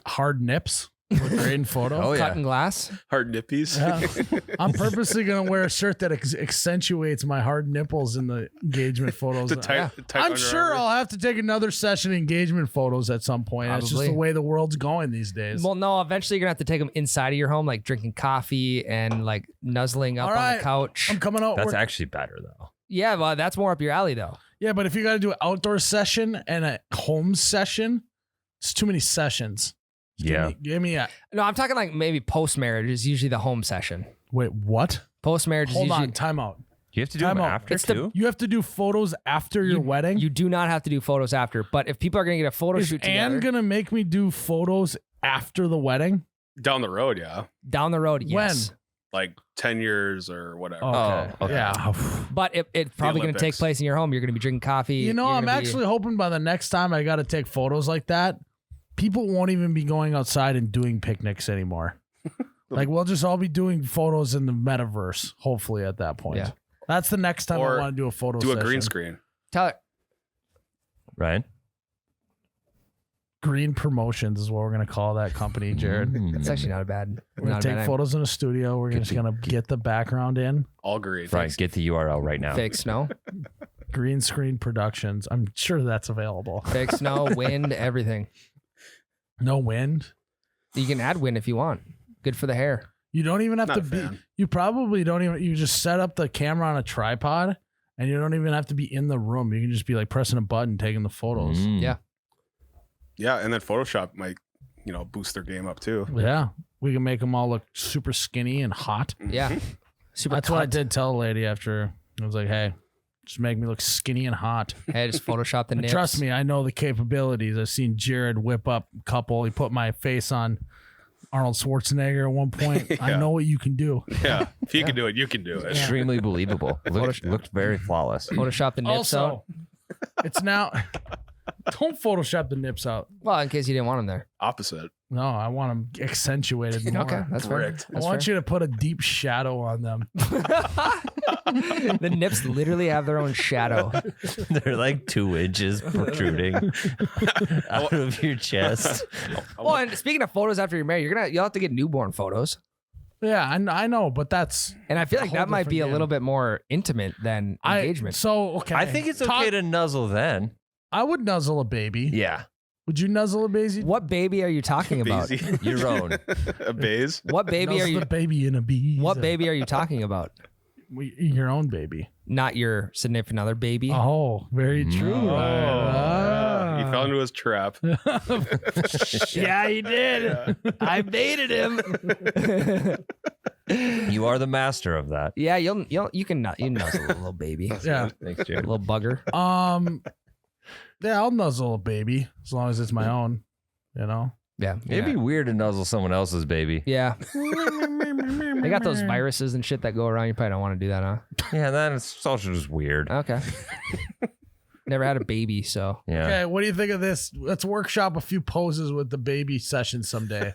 Hard nips. Look great in photo. Oh, yeah. Cutting glass. Hard nippies. Yeah. I'm purposely going to wear a shirt that accentuates my hard nipples in the engagement photos. The tight, tight I'm Under sure Armour. I'll have to take another session of engagement photos at some point. That's just Probably. the way the world's going these days. Well, no, eventually you're going to have to take them inside of your home, like drinking coffee and like nuzzling up All on right. the couch. I'm coming out. That's actually better, though. Yeah, well, that's more up your alley, though. Yeah, but if you got to do an outdoor session and a home session, it's too many sessions. Yeah. Give me a. No, I'm talking like maybe post-marriage is usually the home session. Wait, what? Post-marriage is Hold usually... on. Time out. You have to do Time them out. after, It's the- too? You have to do photos after your wedding? You do not have to do photos after, but if people are going to get a photo Is shoot Ann together going to make me do photos after the wedding? Down the road, yeah. down the road, yes. Like 10 years or whatever. Okay. Oh, okay. Yeah. But it's probably going to take Olympics. place in your home. You're going to be drinking coffee. You know, You're I'm gonna be- actually hoping by the next time I got to take photos like that, people won't even be going outside and doing picnics anymore. Like, we'll just all be doing photos in the metaverse, hopefully, at that point. Yeah. That's the next time Or I want to do a photo Do a session. green screen. Tyler, Ryan? Green Promotions is what we're going to call that company, Jared. it's actually not a bad. We're going not to a take bad photos in a studio. We're just going to get the background in. All green. Ryan, get the URL right now. Fake snow, Green Screen Productions. I'm sure that's available. fake snow, wind, everything. No wind. You can add wind if you want. Good for the hair. You don't even have Not to a be. fan. You probably don't even. You just set up the camera on a tripod, and you don't even have to be in the room. You can just be like pressing a button, taking the photos. Mm. Yeah. Yeah, and then Photoshop might, boost their game up too. Yeah, we can make them all look super skinny and hot. Yeah. Super That's what I cut. did tell a lady after. I was like, "Hey, just make me look skinny and hot." Hey, just Photoshop the And nips. trust me, I know the capabilities. I've seen Jared whip up a couple. He put my face on Arnold Schwarzenegger at one point. I Yeah. know what you can do. Yeah. If you can do it, you can do it. Extremely believable. Looked very flawless. Photoshop the nips out. Also, it's now. Don't Photoshop the nips out. Well, in case you didn't want them there. Opposite. No, I want them accentuated more. Okay, that's fair. Correct. I want you to put a deep shadow on them. The nips literally have their own shadow. They're like 2 inches protruding out of your chest. Well, and speaking of photos after you're married, you'll have to get newborn photos. Yeah, I know, but that's And I feel like whole that might be a different little game. bit more intimate than engagement. So okay, I think it's okay to nuzzle then. I would nuzzle a baby. Yeah. Would you nuzzle a baby? What baby are you talking about? Bazy. Your own. A baze. What baby are Nuzzle you? the baby in a bee? What baby are you talking about? Your own baby. Not your significant other baby. Oh, very true. Oh, Ryan. He fell into his trap. Yeah, he did. I baited him. You are the master of that. Yeah, you can nuzzle a little baby, a Yeah. Thanks, Jared. little bugger. Yeah, I'll nuzzle a baby as long as it's my own. You know. Yeah, It'd be weird to nuzzle someone else's baby. yeah. They got those viruses and shit that go around. You probably don't want to do that, huh? Yeah, that's also just weird. Okay. Never had a baby, so Yeah. Okay, what do you think of this? Let's workshop a few poses with the baby session someday.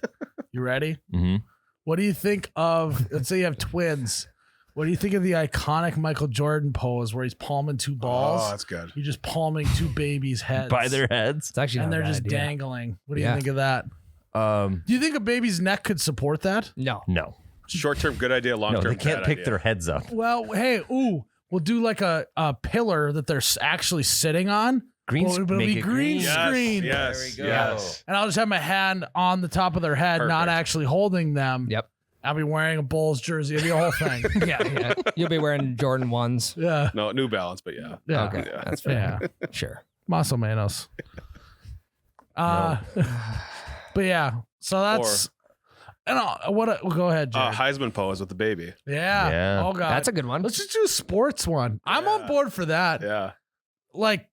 You ready? Mm-hmm. What do you think of? Let's say you have twins. What do you think of the iconic Michael Jordan pose where he's palming two balls? Oh, that's good. You're just palming two babies' heads. By their heads. It's actually and not a they're bad just idea. dangling. What do you Yeah. think of that? Do you think a baby's neck could support that? No. No. Short-term, good idea. No, Long-term, they can't bad pick idea. their heads up. Well, hey, we'll do like a pillar that they're actually sitting on. Green Well, it'll make be it green Yes, screen. yes, There we go. yes. And I'll just have my hand on the top of their head, not Perfect. actually holding them. Yep. I'll be wearing a Bulls jersey. It'll be a whole thing. Yeah. You'll be wearing Jordan 1s. Yeah. No, New Balance, but yeah. Yeah. Okay. Yeah. That's fair. Yeah. Sure. Muscle Manos. But yeah. So that's go ahead, Jared. Heisman pose with the baby. yeah. Yeah. Oh god. That's a good one. Let's just do a sports one. I'm on Yeah. board for that. Yeah. Like,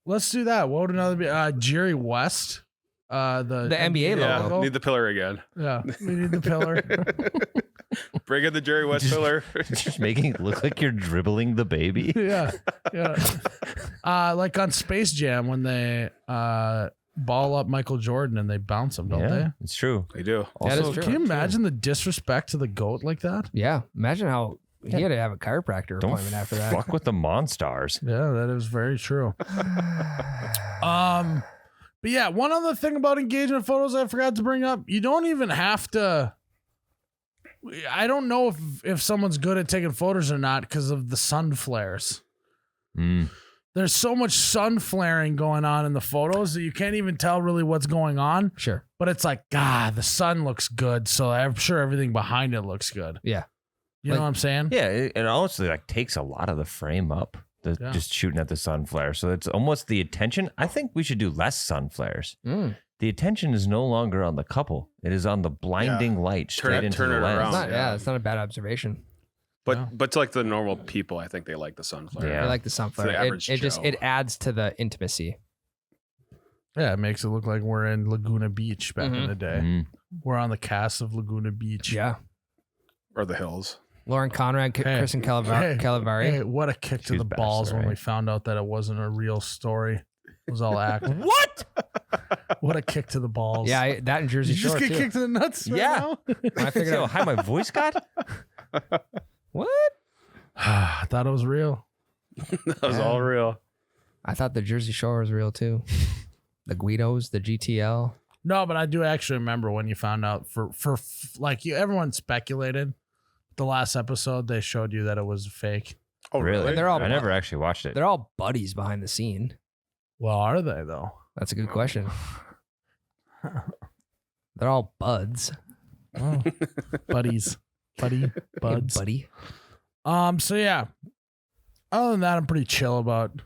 let's do that. What would another be? Jerry West. The NBA Yeah. logo. Need the pillar again. Yeah. We need the pillar. Bring in the Jerry West pillar. Just making it look like you're dribbling the baby. Yeah. Yeah. Like on Space Jam when they ball up Michael Jordan and they bounce him, don't they? It's true. They do. That is Also, true. can you imagine the disrespect to the GOAT like that? Yeah. Imagine how he had to have a chiropractor Don't appointment after that. fuck with the Monstars. Yeah, that is very true. But yeah, one other thing about engagement photos I forgot to bring up, you don't even have to. I don't know if someone's good at taking photos or not because of the sun flares. There's so much sun flaring going on in the photos that you can't even tell really what's going on. Sure. But it's like, God, the sun looks good, so I'm sure everything behind it looks good. Yeah. You know what I'm saying? Yeah, it honestly like takes a lot of the frame up. Yeah. Just shooting at the sun flare. So it's almost the attention. I think we should do less sun flares. The attention is no longer on the couple. It is on the blinding light straight into turn the it lens. around. It's not a bad observation. But to like the normal people, I think they like the sunflower. Yeah. I like the sunflower. For the average Joe. It adds to the intimacy. Yeah, it makes it look like we're in Laguna Beach back in the day. Mhm. We're on the cast of Laguna Beach. Yeah. Or the hills. Lauren Conrad, Kristen Calavari. Hey, what a kick to She's the balls when bachelorette. we found out that it wasn't a real story. It was all act. What? What a kick to the balls. Yeah, that in Jersey Did you Shore just get too. kicked in the nuts right Yeah. now? When I figured Yo, out how my voice got? what? I thought it was real. That was all real. I thought the Jersey Shore was real too. The Guidos, the GTL. No, but I do actually remember when you found out like everyone speculated. The last episode they showed you that it was fake. Oh, Really? And they're all I never actually watched it. They're all buddies behind the scene. Well, are they though? That's a good question. They're all buds. Oh, buddies, buds. Hey, buddy. So yeah. Other than that, I'm pretty chill about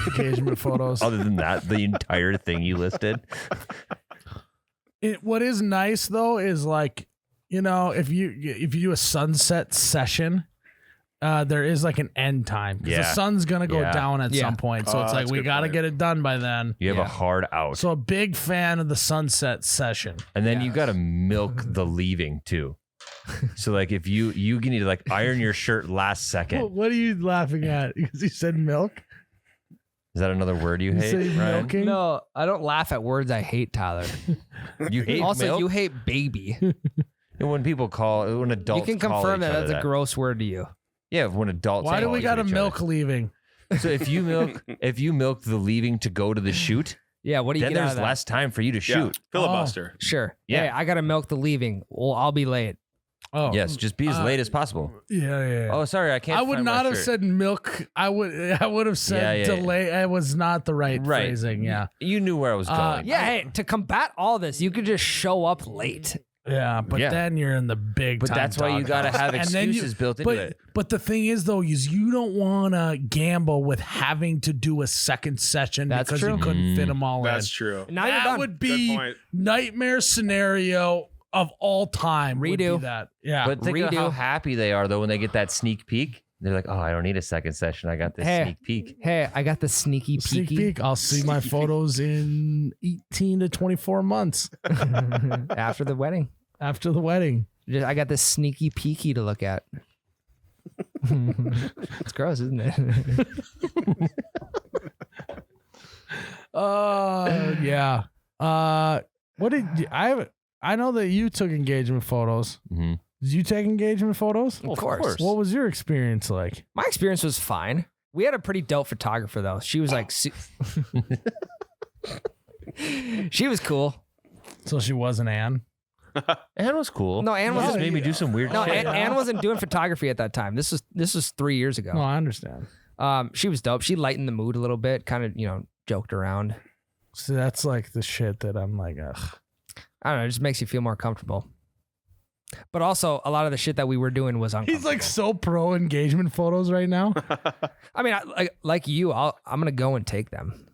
engagement photos. Other than that, the entire thing you listed. What is nice though is like, you know, if you do a sunset session, there is like an end time because the Yeah. sun's gonna go Yeah. down at Yeah. some point. So Oh, it's like that's a we good got to point. get it done by then. You have Yeah. a hard out. So a big fan of the sunset session. And then you Yes. got to milk the leaving too. So like if you need to like iron your shirt last second. What are you laughing at? Because you said milk. Is that another word you You hate, say Ryan? milking? No, I don't laugh at words I hate, Tyler. You hate Also, milk? you hate baby. And when people when adults You can call confirm each that other that's a gross word to you. Yeah, when adults Why do call we got to each milk other. leaving? So if you milk the leaving to go to the shoot, Yeah, what do you then get out there's of that? less time for you to Yeah. shoot. Filibuster. Sure. Yeah. Hey, I got to milk the leaving. Well, I'll be late. Oh Yes, just be as late as possible. Yeah. Oh, sorry, I can't. I would find my not have shirt. said milk. I would have said Yeah, yeah. delay. It was not the right Right. phrasing. Yeah. You knew where I was going. Yeah, hey, to combat all this, you could just show up late. Yeah, but Yeah. then you're in the big But time that's why you got to doghouse. have And then excuses built into it. But the thing is, though, is you don't want to gamble with having to do a second session That's because true. you couldn't fit them all That's in. true. Now you're That done. would Good be point. nightmare scenario of all time. would be Redo. that. Yeah. But think of Redo. how happy they are though when they get that sneak peek. They're like, "Oh, I don't need a second session. I got this Hey. sneak peek." Hey, I got the sneaky Sneak peeky peek. I'll see my photos in 18 to 24 months after the wedding. after the wedding. I got this sneaky peeky to look at. It's gross, isn't it? Yeah. What did you, I know that you took engagement photos. Mm-hmm. Did you take engagement photos? Of course. What was your experience like? My experience was fine. We had a pretty dope photographer though. She was like, she was cool. So she wasn't Ann? Ann was cool. No, Ann She was just made me do some weird no. shit. Ann wasn't doing photography at that time. This was 3 years ago. No, I understand. She was dope. She lightened the mood a little bit. Kind of joked around. So that's like the shit that I'm like, ugh. I don't know. It just makes you feel more comfortable. But also, a lot of the shit that we were doing was uncomfortable. He's like so pro engagement photos right now. I mean, like you, I'm gonna go and take them.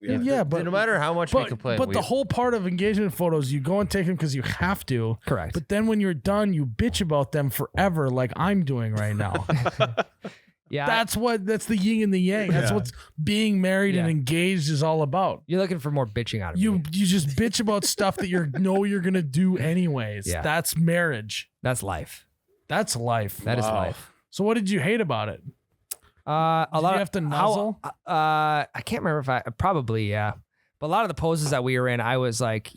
Yeah, but no matter how much we complain, the whole part of engagement photos, you go and take them because you have to. Correct. But then when you're done, you bitch about them forever, like I'm doing right now. Yeah, that's the yin and the yang. That's what being married and engaged is all about. You're looking for more bitching out of You me. you just bitch about stuff that you're gonna do anyways. Yeah. That's marriage. That's life. That's life. That is life. So what did you hate about it? A Did lot you have to nuzzle? I can't remember if I probably But a lot of the poses that we were in, I was like,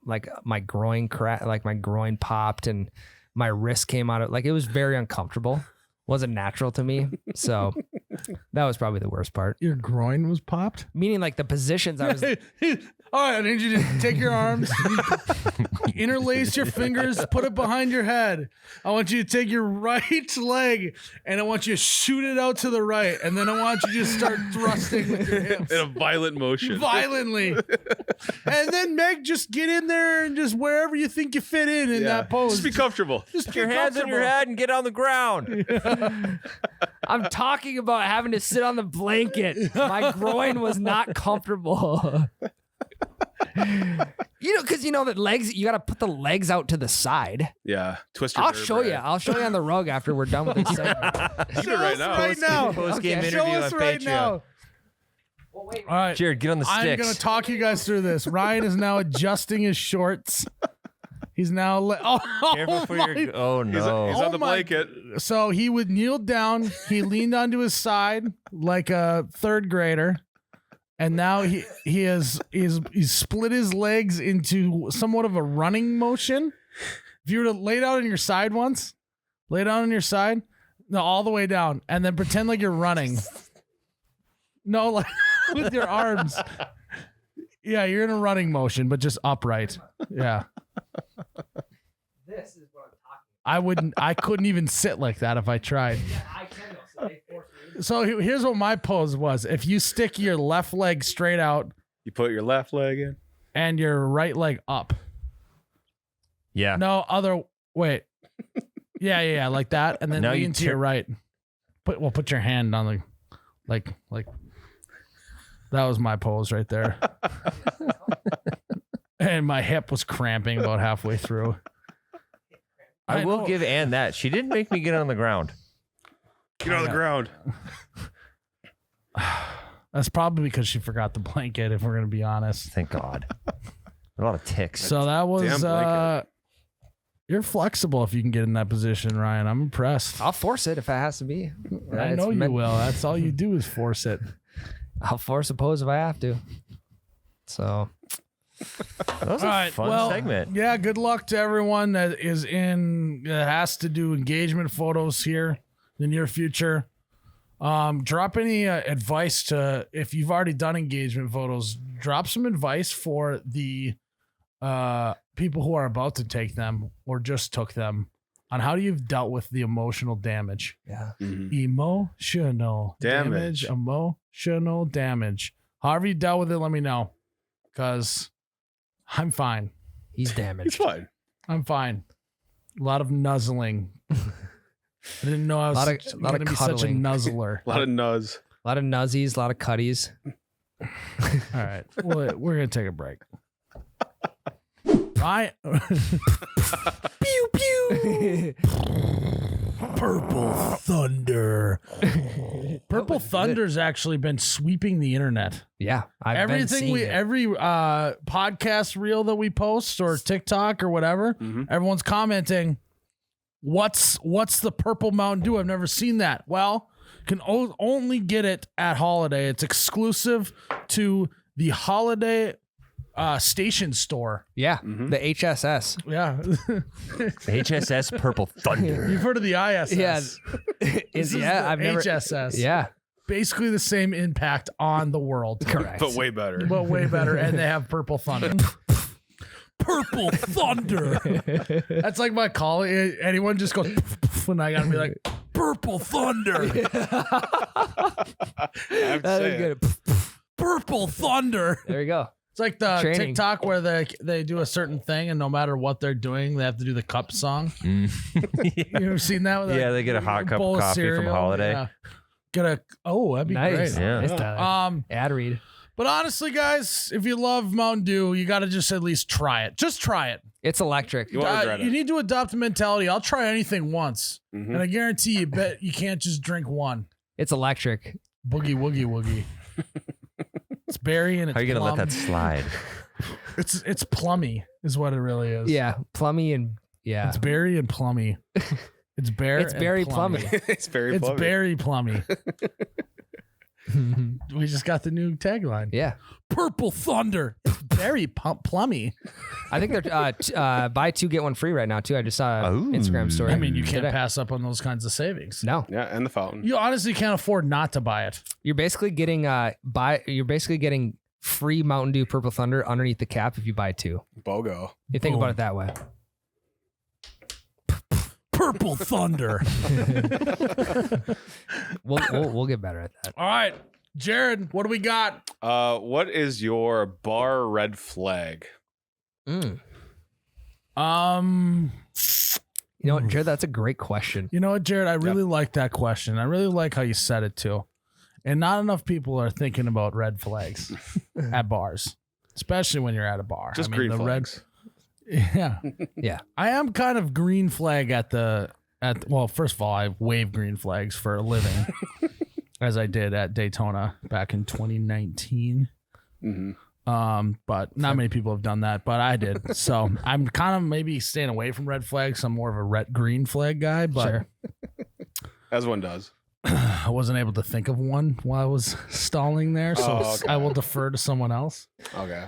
like my groin like my groin popped and my wrist came out of it was very uncomfortable. Wasn't natural to me. So that was probably the worst part. Your groin was popped? Meaning like the positions I was All right, I need you to take your arms, interlace your fingers, put it behind your head. I want you to take your right leg and I want you to shoot it out to the right. And then I want you to start thrusting with your hips. In a violent motion. Violently. And then Meg, just get in there and just wherever you think you fit in that pose. Just be comfortable. Just Put your hands on your head and get on the ground. I'm talking about having to sit on the blanket. My groin was not comfortable. Because the legs, you got to put the legs out to the side. Yeah. Twist your I'll show you on the rug after we're done with this segment. You do it right now. Right now. Post-game Okay. Show interview us on right Patreon. now. All right. Jared, get on the I'm sticks. going to talk you guys through this. Ryan is now adjusting his shorts. He's now... Careful for your... Oh, no. He's on the blanket. So he would kneel down. He leaned onto his side like a third grader. And now he's split his legs into somewhat of a running motion. If you were to lay down on your side once, lay down on your side, no, all the way down, and then pretend like you're running. No, like with your arms. Yeah, you're in a running motion, but just upright. Yeah. This is what I'm talking I couldn't even sit like that if I tried. about. I can though, so they force me. So here's what my pose was. If you stick your left leg straight out You put your left leg in. and your right leg up. Yeah. No, wait. Yeah, like that. And then Now you lean to your right. Put your hand on the, like, that was my pose right there. And my hip was cramping about halfway through. I will know. give Ann that. She didn't make me get on the ground. Get on the ground. That's probably because she forgot the blanket, if we're going to be honest. Thank God. A lot of ticks. So that Damn was, blanket. you're flexible if you can get in that position, Ryan. I'm impressed. I'll force it if it has to be. I know you will. That's all you do is force it. I'll force a pose if I have to. So that was All a right, fun segment. Yeah, good luck to everyone that has to do engagement photos here in the near future. Drop any advice if you've already done engagement photos, drop some advice for the people who are about to take them or just took them on how you've dealt with the emotional damage. yeah. Emotional Damage. Emotional damage. However you dealt with it, let me know. Because I'm fine. He's It's damaged. fine. I'm fine. A lot of nuzzling. I didn't know I was Lot of going to be such a cuddling. nuzzler. A lot of nuzz. A lot of nuzzies, a lot of cutties. All right. Well, we're going to take a break. Right? Pew, pew. Purple Thunder. Purple Thunder's actually been sweeping the internet. Yeah. I've been seeing it. Every podcast reel that we post or TikTok or whatever, everyone's commenting, what's the Purple Mountain Dew? I've never seen that. Well, can only get it at Holiday. It's exclusive to the Holiday station store. Yeah, Mhm. the HSS. Yeah. HSS Purple Thunder. You've heard of the ISS. Yeah, This is yeah. the I've never. HSS. Yeah, Basically the same impact on the world. correct. But way better. But way better. And they have Purple Thunder. Purple Thunder. That's like my call. Anyone just goes, and I got to be like, Purple Thunder. I have to That say is it. good. Purple Thunder. There you go. It's like the Training. TikTok where they do a certain thing, and no matter what they're doing, they have to do the cup song. You ever seen that? With Yeah, they get a hot cup of bowl coffee from cereal? Holiday. Yeah. That'd be Nice. great. Yeah. Nice, Tyler. Ad read. But honestly, guys, if you love Mountain Dew, you got to just at least try it. Just try it. It's electric. You won't regret You it. need to adopt a mentality. I'll try anything once, Mhm. and I guarantee bet you can't just drink one. It's electric. Boogie woogie woogie. It's berry and it's How are you gonna plum. let that slide? It's plummy, is what it really is. Yeah, plummy and yeah. It's berry and plummy. It's bear. It's and berry plummy. plummy. It's very It's plummy. berry plummy. We just got the new tagline. Yeah, Purple Thunder. It's berry plummy. I think they're buy two get one free right now too. I just saw an Ooh. Instagram story. I mean, you can't today. pass up on those kinds of savings. No, Yeah, and the fountain. You honestly can't afford not to buy it. you're basically getting You're basically getting free Mountain Dew Purple Thunder underneath the cap if you buy two. BOGO. You think Boom. about it that way. Purple Thunder. We'll get better at that. All right, Jared, what do we got? What is your bar red flag? Mm. You You know what, Jared? That's a great question. know what, Jared? I really like that question. I really like how you said it too. And not enough people are thinking about red flags at bars, especially when you're at a bar. Just green flags. Yeah. Yeah. I am kind of green flag well, first of all, I wave green flags for a living as I did at Daytona back in 2019. Mm-hmm. But not many people have done that, but I did. So I'm kind of maybe staying away from red flags. I'm more of a red green flag guy, but Sure. As one does. I wasn't able to think of one while I was stalling there. So Oh, okay. I will defer to someone else. Okay.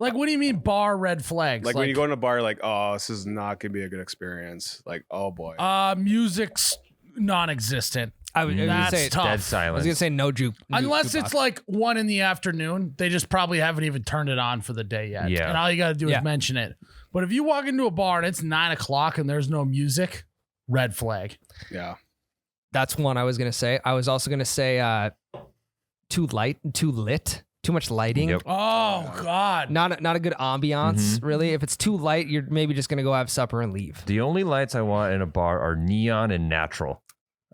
Like, what do you mean bar red flags? Like when you go in a bar, like, oh, this is not gonna be a good experience. Like, oh boy. music's non-existent. I was gonna That's say tough. Dead I was silence. gonna say no juke. Unless it's like 1 PM, they just probably haven't even turned it on for the day yet. Yeah. And all you got to do Yeah. is mention it. But if you walk into a bar and it's 9:00 and there's no music, red flag. Yeah. That's one I was gonna say. I was also gonna say too lit, too much lighting. Yep. Oh God. Not a good ambiance, really. If it's too light, you're maybe just gonna go have supper and leave. The only lights I want in a bar are neon and natural.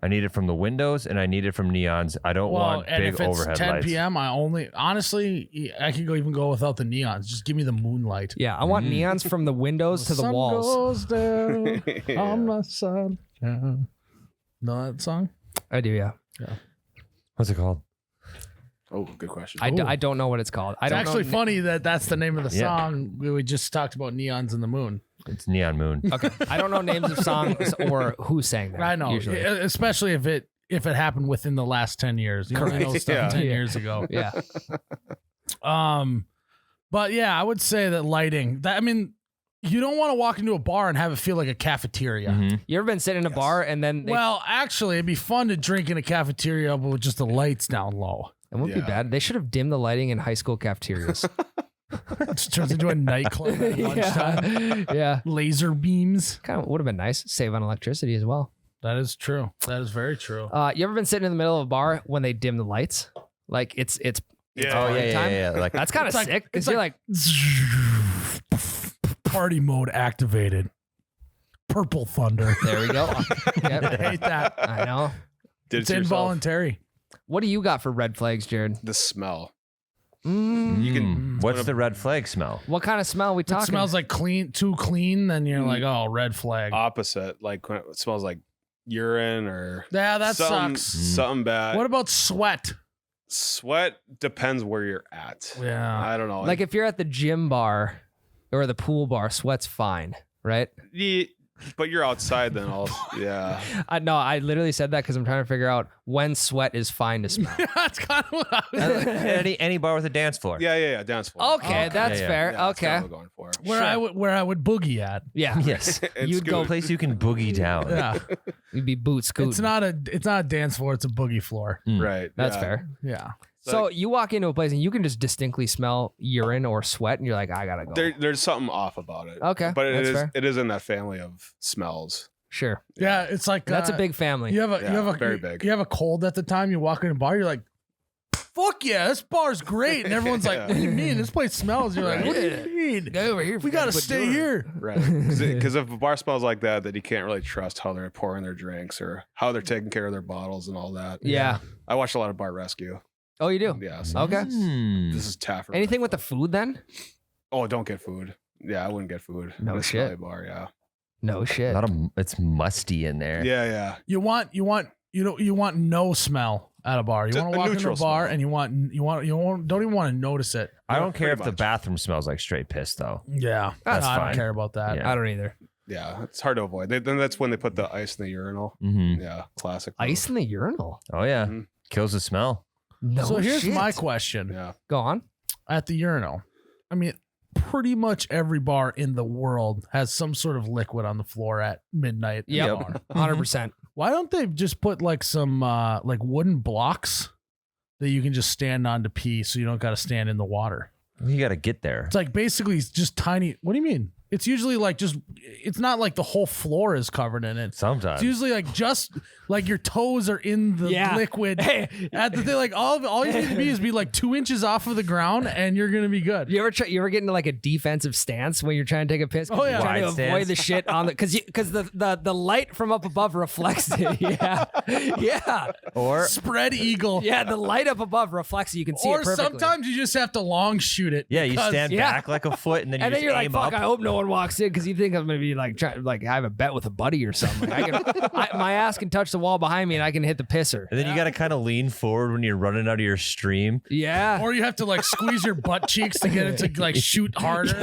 I need it from the windows and I need it from neons. I don't Well, want and big if it's overhead 10 lights. PM, honestly, I can even go without the neons. Just give me the moonlight. Yeah, I want neons from the windows to the sun walls. goes down Yeah. on the sun. Down. Know that song? I do, yeah. What's it called? Oh, good question. I don't know what it's called. I It's don't actually know. funny that that's the name of the Yeah. song. We just talked about neons in the moon. It's Neon Moon. Okay, I don't know names of songs or who sang them. I know, Usually. especially if it happened within the last 10 years. You only know stuff Yeah. 10 Yeah. years ago. Yeah. But yeah, I would say that lighting. You don't want to walk into a bar and have it feel like a cafeteria. Mhm. You ever been sitting in a bar and then Well, actually, it'd be fun to drink in a cafeteria, but with just the lights down low. it wouldn't be Yeah. bad. They should have dimmed the lighting in high school cafeterias. It just turns into a nightclub at lunchtime. yeah. Laser beams. Kind of would have been nice. Save on electricity as well. That is true. That is very true. You ever been sitting in the middle of a bar when they dim the lights? Like it's Yeah. Oh, yeah, time? yeah. Like, That's kind of It's like- sick because it's you're like, party mode activated. Purple thunder. there we go. I Yep. hate that. I know. Did it It's to yourself. involuntary. What do you got for red flags, Jared? The smell. Mm, can- what's the red flag smell? what kind of smell are we It talking? smells like too clean, then you're like, oh, red flag. Opposite. Like when it smells like urine or Yeah, that something, sucks. something bad. What about sweat? Sweat depends where you're at. Yeah. I don't know. Like if you're at the gym bar or the pool bar, sweat's fine, right? But you're outside then. Yeah. I literally said that because I'm trying to figure out when sweat is fine to smell. That's kind of what I was Any bar with a dance floor. Yeah. Dance floor. Okay, that's Yeah, yeah. fair. Yeah, that's Okay. what we're going for. where I would boogie at. Yeah. Yes. And You'd go scoot. Place you can boogie down. Yeah, You'd be boot scooting. it's not a dance floor. It's a boogie floor. Right. That's yeah. fair. Yeah. So you walk into a place and you can just distinctly smell urine or sweat, and you're like, I gotta go. There's something off about it. Okay, But that's fair. it is in that family of smells. Sure. Yeah, it's like That's a big family. You have a very big. You have a cold at the time. You walk in a bar. You're like, "Fuck yeah, this bar's great," and everyone's like, "What do you mean? This place smells." You're like, Right. "What do you mean? Go over here. We gotta stay here." Right. Because if a bar smells like that, then you can't really trust how they're pouring their drinks or how they're taking care of their bottles and all that. Yeah. I watched a lot of Bar Rescue. Oh, you do? Yeah. So Okay. this is tough. Anything with the food then? Oh, don't get food. Yeah, I wouldn't get food. No in a shit. smelly bar. Yeah. No shit. It's musty in there. Yeah. You want no smell at a bar. You Just want a to walk into a neutral bar smell. and don't even want to notice it. I Yeah, don't care if pretty the much. bathroom smells like straight piss though. Yeah, That's I don't fine. care about that. Yeah. I don't either. Yeah. It's hard to avoid. Then that's when they put the ice in the urinal. Mm-hmm. Yeah. Classic. Ice in the urinal? Oh yeah, Mhm. kills the smell. No So here's shit. my question Yeah. Go on. at the urinal. I mean, pretty much every bar in the world has some sort of liquid on the floor at midnight. in the Yep. bar. 100%. Why don't they just put like some like wooden blocks that you can just stand on to pee, so you don't got to stand in the water? You got to get there. It's like basically just tiny. What do you mean? It's usually like it's not like the whole floor is covered in it. Sometimes. It's usually like just like your toes are in the Yeah. liquid. Hey, At the thing, like all you need to be is be like 2 inches off of the ground, and you're gonna be good. you ever get into like a defensive stance when you're trying to take a piss? 'Cause Oh, you're yeah. trying to Wide avoid stance. the shit on the because the light from up above reflects it. Yeah. or Spread eagle. Yeah, the light up above reflects it. You can see Or it perfectly. sometimes you just have to long shoot it. yeah, you because- stand yeah. back like a foot and then you and just then you're like, aim "Fuck! up. I hope no one walks in," because you think I'm gonna be like, I have a bet with a buddy or something. Like, my ass can touch the wall behind me, and I can hit the pisser. And then you got to kind of lean forward when you're running out of your stream. Yeah. Or you have to like squeeze your butt cheeks to get it to like shoot harder.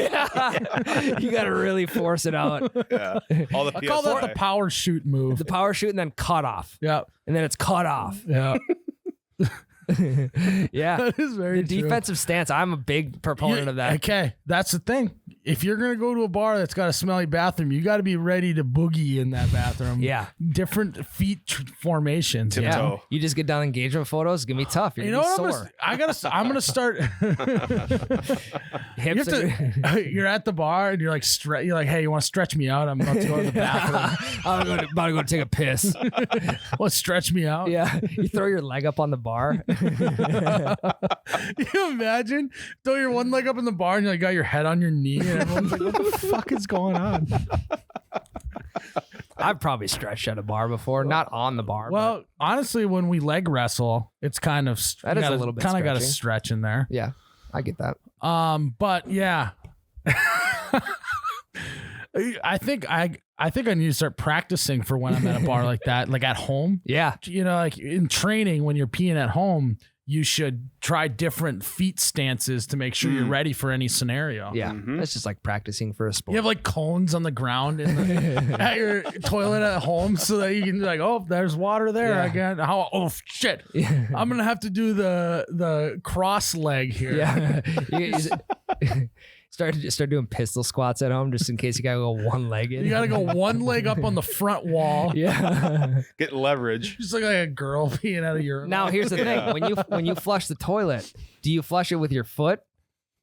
You got to really force it out. Yeah. All the I call that the PSI. power shoot move. The power shoot and then cut off, Yeah, and then it's cut off. yeah. Yeah. That is very The true. defensive stance, I'm a big proponent of that. Okay, that's the thing. If you're gonna go to a bar that's got a smelly bathroom, you got to be ready to boogie in that bathroom. Yeah. Different feet formations. Yeah. Tiptoe. You just get done engagement photos, it's gonna be tough. You're You know gonna what? be sore. I'm gonna start. Hips You are- have to, you're at the bar and you're like, you're like, hey, you want to stretch me out? I'm about to go to the bathroom. I'm about to go take a piss. Want to stretch me out? Yeah. You throw your leg up on the bar. You imagine throw your one leg up in the bar and you like got your head on your knee and everyone's like, what the fuck is going on? I've probably stretched at a bar before, not on the bar. Well, honestly, when we leg wrestle, it's kind of That is a little bit kind of got a stretching. stretch in there. but yeah, I get that. But yeah. I think I need to start practicing for when I'm at a bar like that, like at home. Yeah. You know, like in training when you're peeing at home, you should try different feet stances to make sure you're ready for any scenario. Yeah. Mhm. That's just like practicing for a sport. You have like cones on the ground at your toilet at home so that you can be like, oh, there's water there Yeah. again. Oh shit. I'm gonna have to do the cross leg here. Yeah. You start doing pistol squats at home just in case you gotta go one legged. You gotta go one leg up on the front wall. Yeah. Get leverage. Just look like a girl peeing out of your Now here's the thing: when you flush the toilet, do you flush it with your foot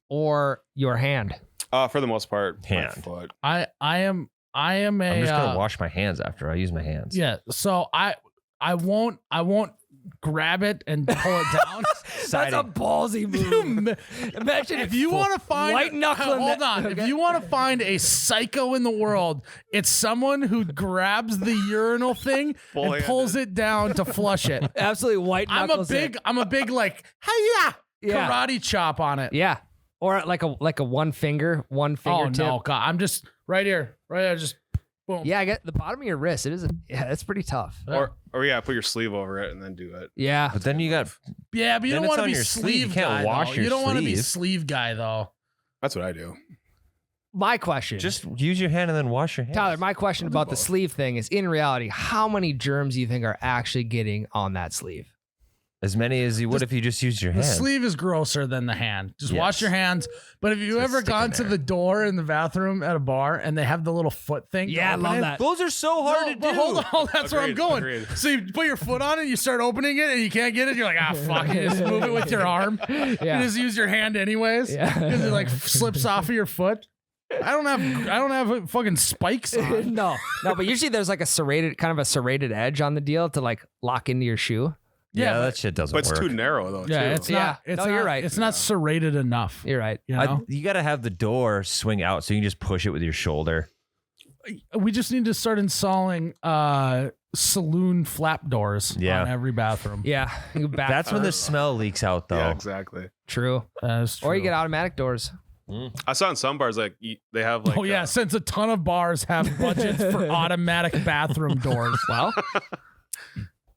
or your hand? For the most part, my Hand. foot. I am a I'm just gonna wash my hands after I use my hands. yeah. So I won't grab it and pull it down. That's a ballsy move. Imagine If you want to find white knuckling hold that- on. okay. If you want to find a psycho in the world, it's someone who grabs the urinal thing and Fully pulls it down to flush it. absolutely white knuckles. I'm a big like hiya Yeah. karate chop on it. Yeah. Or like a one finger Oh tip. no, God! I'm just right here, just boom. Yeah, I get the bottom of your wrist. It's pretty tough. Or yeah, put your sleeve over it and then do it. Yeah. But then you got Yeah, but you Then don't it's want to on be your sleeve. sleeve You can't guy. wash though. your You don't want to be sleeve. sleeve guy though. That's what I do. my question. Just use your hand and then wash your hands. Tyler, my question about the sleeve thing is, in reality, how many germs do you think are actually getting on that sleeve? As many as you would if you just used your The hand. sleeve is grosser than the hand. Just wash Yes. your hands. But have you Just ever stick 'em gone to there. the door in the bathroom at a bar and they have the little foot thing? to Yeah, I open love it? that. Those are so hard to But do. hold on, that's where I'm Agreed, going. agreed. So you put your foot on it, you start opening it, and you can't get it. You're like, fuck it. You just move it with your arm. Yeah. You just use your hand anyways. Yeah. Because it like slips off of your foot. I don't have fucking spikes on. no, but usually there's like a serrated edge on the deal to like lock into your shoe. Yeah, Yeah, that shit doesn't But it's work. too narrow though. Yeah, too. it's Yeah. not. It's No, not, you're right. It's not serrated enough. You're right. You know, You got to have the door swing out so you can just push it with your shoulder. we just need to start installing saloon flap doors Yeah. on every bathroom. Yeah. You back That's when the smell leaks out, though. Yeah, exactly. True. That's Or you true. get automatic doors. I saw in some bars like they have like. Oh yeah, since a ton of bars have budgets for automatic bathroom doors. Well,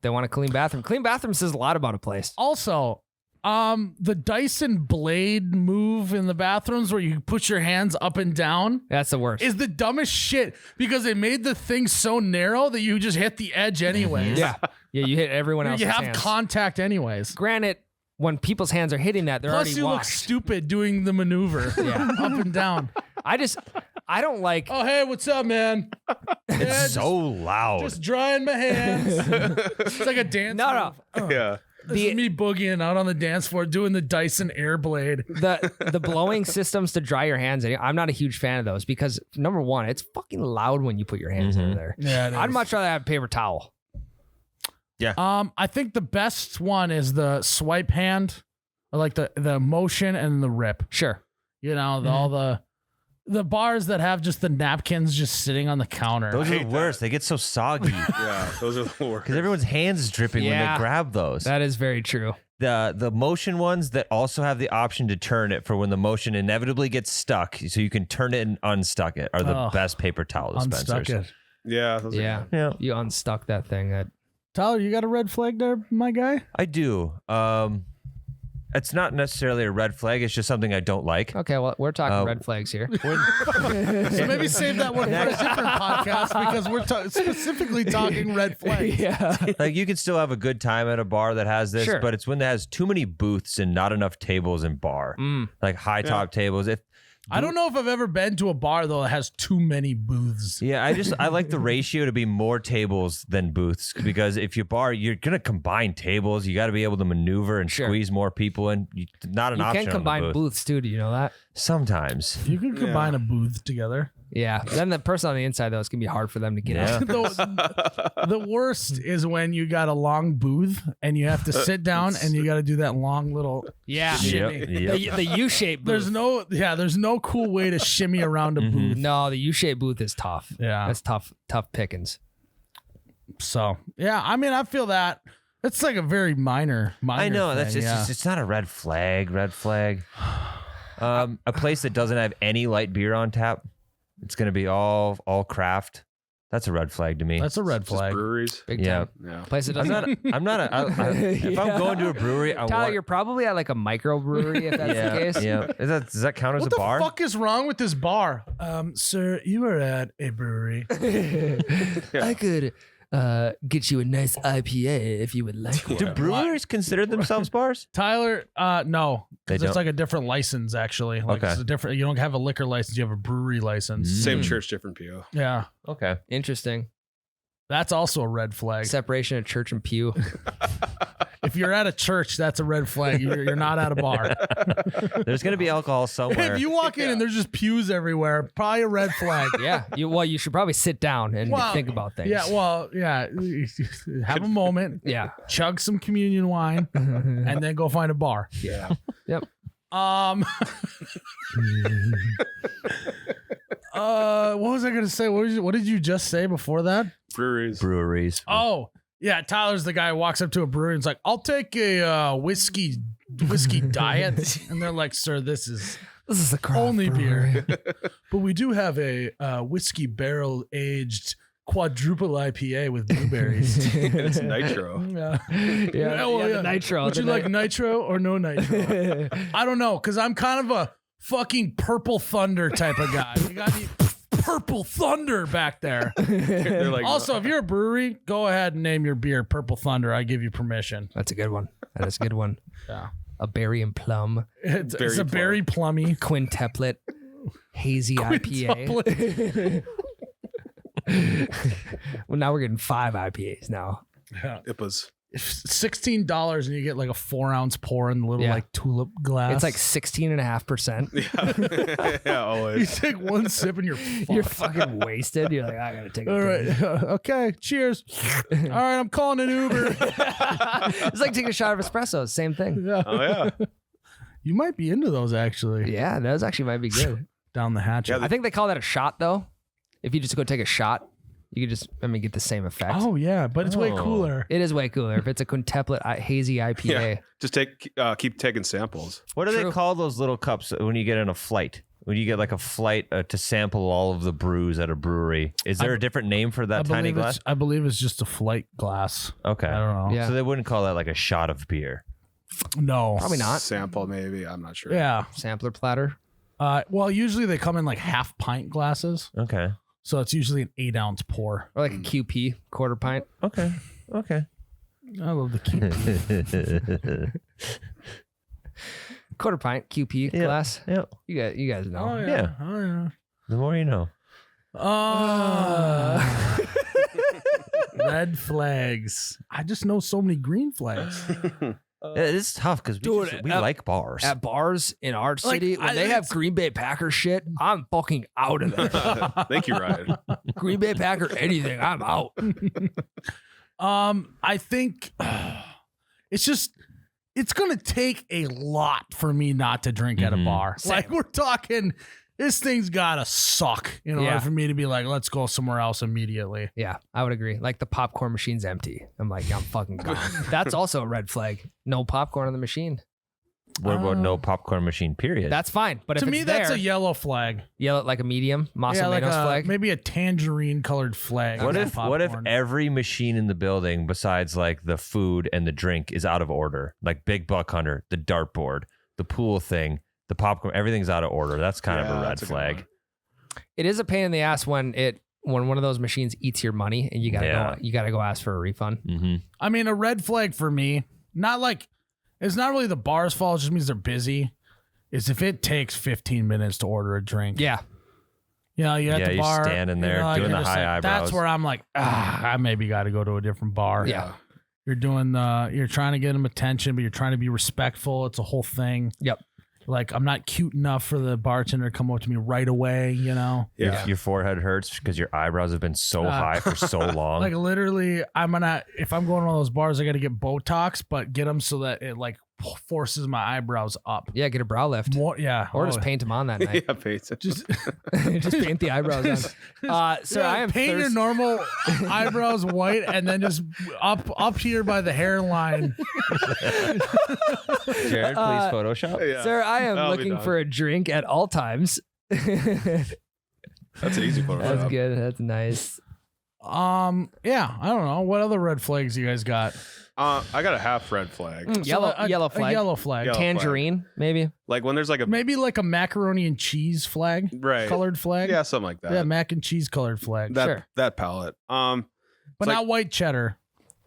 they want a clean bathroom. Clean bathroom says a lot about a place. Also, the Dyson blade move in the bathrooms where you put your hands up and down That's the worst. is the dumbest shit because they made the thing so narrow that you just hit the edge anyways. yeah. Yeah, you hit everyone else's You have hands. contact anyways. Granted, when people's hands are hitting that, they're Plus, already you look washed. stupid doing the maneuver Yeah. up and down. I don't like. Oh, hey, what's up, man? Yeah, It's so loud. just drying my hands. It's like a dance. No. move. Yeah. This is me boogieing out on the dance floor doing the Dyson Airblade. The blowing systems to dry your hands. I'm not a huge fan of those because number one, it's fucking loud when you put your hands in there. Yeah, it I'd is. much rather have a paper towel. I think the best one is the swipe hand, like the motion and the rip. Sure. You know, all the bars that have just the napkins just sitting on the counter. Those are the hate worst. They get so soggy because Yeah. Those are the worst. everyone's hands is dripping when Yeah. they grab those. That is very true. The motion ones that also have the option to turn it for when the motion inevitably gets stuck, so you can turn it and unstuck it, are the Oh. best paper towel dispensers. Unstuck it. Yeah. Those are Yeah. good. Yeah, You unstuck that thing. Tyler, you got a red flag there, my guy? I do. It's not necessarily a red flag. It's just something I don't like. Okay, well, we're talking red flags here. So maybe save that one for a different podcast because we're specifically talking red flags. Yeah. Like you can still have a good time at a bar that has this, Sure. but it's when it has too many booths and not enough tables in bar, like high top tables. If I don't know if I've ever been to a bar though that has too many booths. Yeah, I like the ratio to be more tables than booths because if you bar, you're gonna combine tables. You got to be able to maneuver and Sure. squeeze more people in. Not an You option. can on the combine booth. booths too. Do you know that? Sometimes. You can combine a booth together. Yeah. Then the person on the inside, though, it's going to be hard for them to get Yeah. out. The worst is when you got a long booth and you have to sit down and you got to do that long little Yeah. shimmy. Yep. The U-shaped booth. There's no cool way to shimmy around a booth. No, the U-shaped booth is tough. Yeah. That's tough pickings. So yeah, I mean, I feel that it's like a very minor. I know that's thing, just, it's not a red flag. Red flag. A place that doesn't have any light beer on tap. It's gonna be all craft. That's a red flag to me. That's a red Just flag. breweries. Big Yeah. time. Yeah. Place that I'm doesn't. not. I'm not. If Yeah. I'm going to a brewery, I Tyler, want. you're probably at like a microbrewery if that's yeah, the case. yeah. Does that count as What a the bar? fuck is wrong with this bar? Sir, you are at a brewery. I could get you a nice IPA if you would like one. Do breweries consider themselves bars? Tyler, no, They because it's don't? like a different license. Actually, like Okay. it's a different. You don't have a liquor license. You have a brewery license. Same church, different PO. Yeah, Okay. Interesting. that's also a red flag. Separation of church and pew. If you're at a church, that's a red flag. You're not at a bar. There's gonna be alcohol somewhere. If you walk in and there's just pews everywhere, probably a red flag. Yeah. You should probably sit down and Well, think about things. Yeah, well, yeah. Have a moment, Yeah. chug some communion wine, and then go find a bar. Yeah. Yep. What was I gonna say? What did you just say before that? Breweries. breweries. Oh, yeah. Tyler's the guy who walks up to a brewery and is like, "I'll take a whiskey diet," and they're like, "Sir, this is This is a craft only brewery. beer, but we do have a whiskey barrel aged quadruple IPA with blueberries." It's nitro. Yeah. Yeah, well, the nitro. Would you like nitro or no nitro? I don't know, because I'm kind of a fucking Purple Thunder type of guy. You got the Purple Thunder back there. They're like, Also, if you're a brewery, go ahead and name your beer Purple Thunder. I give you permission. That's a good one. That is a good one. Yeah. A berry and plum It's Very a berry plummy. quintuplet hazy IPA. Well, now we're getting 5 IPAs now. Yeah. it was. $16 and you get like a 4-ounce pour in the little Yeah. like tulip glass. It's like 16.5%. Yeah, you always. take one sip and you're fucked. You're fucking wasted. You're like, I gotta take a All drink. right. Okay. Cheers. All right. I'm calling an Uber. It's like taking a shot of espresso. Same thing. Yeah. Oh yeah. You might be into those actually. Yeah, those actually might be good. Down the hatch. Yeah, I think they call that a shot though. If you just go take a shot, you could just, get the same effect. Oh yeah, but it's way Oh. cooler. It is way cooler if it's a quintuplet hazy IPA. Yeah. Just keep taking samples. What do True. they call those little cups when you get on a flight? When you get like a flight to sample all of the brews at a brewery, is there a different name for that tiny glass? I believe it's just a flight glass. Okay. I don't know. Yeah. So they wouldn't call that like a shot of beer. No. Probably not. Sample maybe. I'm not sure. Yeah. Sampler platter. Well, usually they come in like half pint glasses, Okay. so it's usually an 8-ounce pour. Or like a QP, quarter pint. Okay. Okay. I love the keep. Quarter pint QP Yeah. glass. Yeah. You guys know. Oh yeah. Yeah. Oh yeah. The more you know. Red flags. I just know so many green flags. It's tough because Dude, we like bars. At bars in our Like, city, when they have Green Bay Packer shit, I'm fucking out of there. Thank you, Ryan. Green Bay Packer anything, I'm out. I think it's gonna take a lot for me not to drink at a Mhm. bar. Same. Like we're talking, this thing's gotta suck in order Yeah. for me to be like, let's go somewhere else immediately. Yeah, I would agree. Like the popcorn machine's empty. I'm like, I'm fucking gone. That's also a red flag. No popcorn on the machine. What about no popcorn machine, period? That's fine. But To if me, it's that's there, a yellow flag. yell it like a medium. Yeah, like Masaminos flag. maybe a tangerine colored flag. What on if popcorn. every machine in the building besides like the food and the drink is out of order? Like Big Buck Hunter, the dartboard, the pool thing, the popcorn, everything's out of order. That's kind of Yeah, a red that's a good flag. one. It is a pain in the ass when one of those machines eats your money and you gotta go ask for a refund. Mm-hmm. I mean, a red flag for me, not like it's not really the bar's fault, it just means they're busy. Is if it takes 15 minutes to order a drink. Yeah. You know, you're at the you're bar. standing there doing you're the just high eyebrows. That's where I'm like, I maybe got to go to a different bar. Yeah. You're doing you're trying to get them attention, but you're trying to be respectful. It's a whole thing. Yep. Like, I'm not cute enough for the bartender to come up to me right away, you know? Yeah. Your forehead hurts because your eyebrows have been so high for so long. Like, literally, if I'm going to one of those bars, I got to get Botox, but get them so that it, like, forces my eyebrows up. Yeah, get a brow lift. More, yeah. Or just paint them on that night. Yeah, Peyton. Just, Just paint the eyebrows on. Sir, yeah, I am paint your normal eyebrows white and then just up here by the hairline. Jared, please Photoshop. Yeah. Sir, I am That'll be looking done. for a drink at all times. That's an easy photo. That's good. That's nice. Yeah, I don't know. What other red flags you guys got? I got a half red flag. Yellow a yellow flag. A yellow flag. Yellow Tangerine, maybe. Like when there's like a Maybe like a macaroni and cheese flag, right. colored flag. Yeah, something like that. Yeah, mac and cheese colored flag. that Sure. that palette. but it's not like- white cheddar.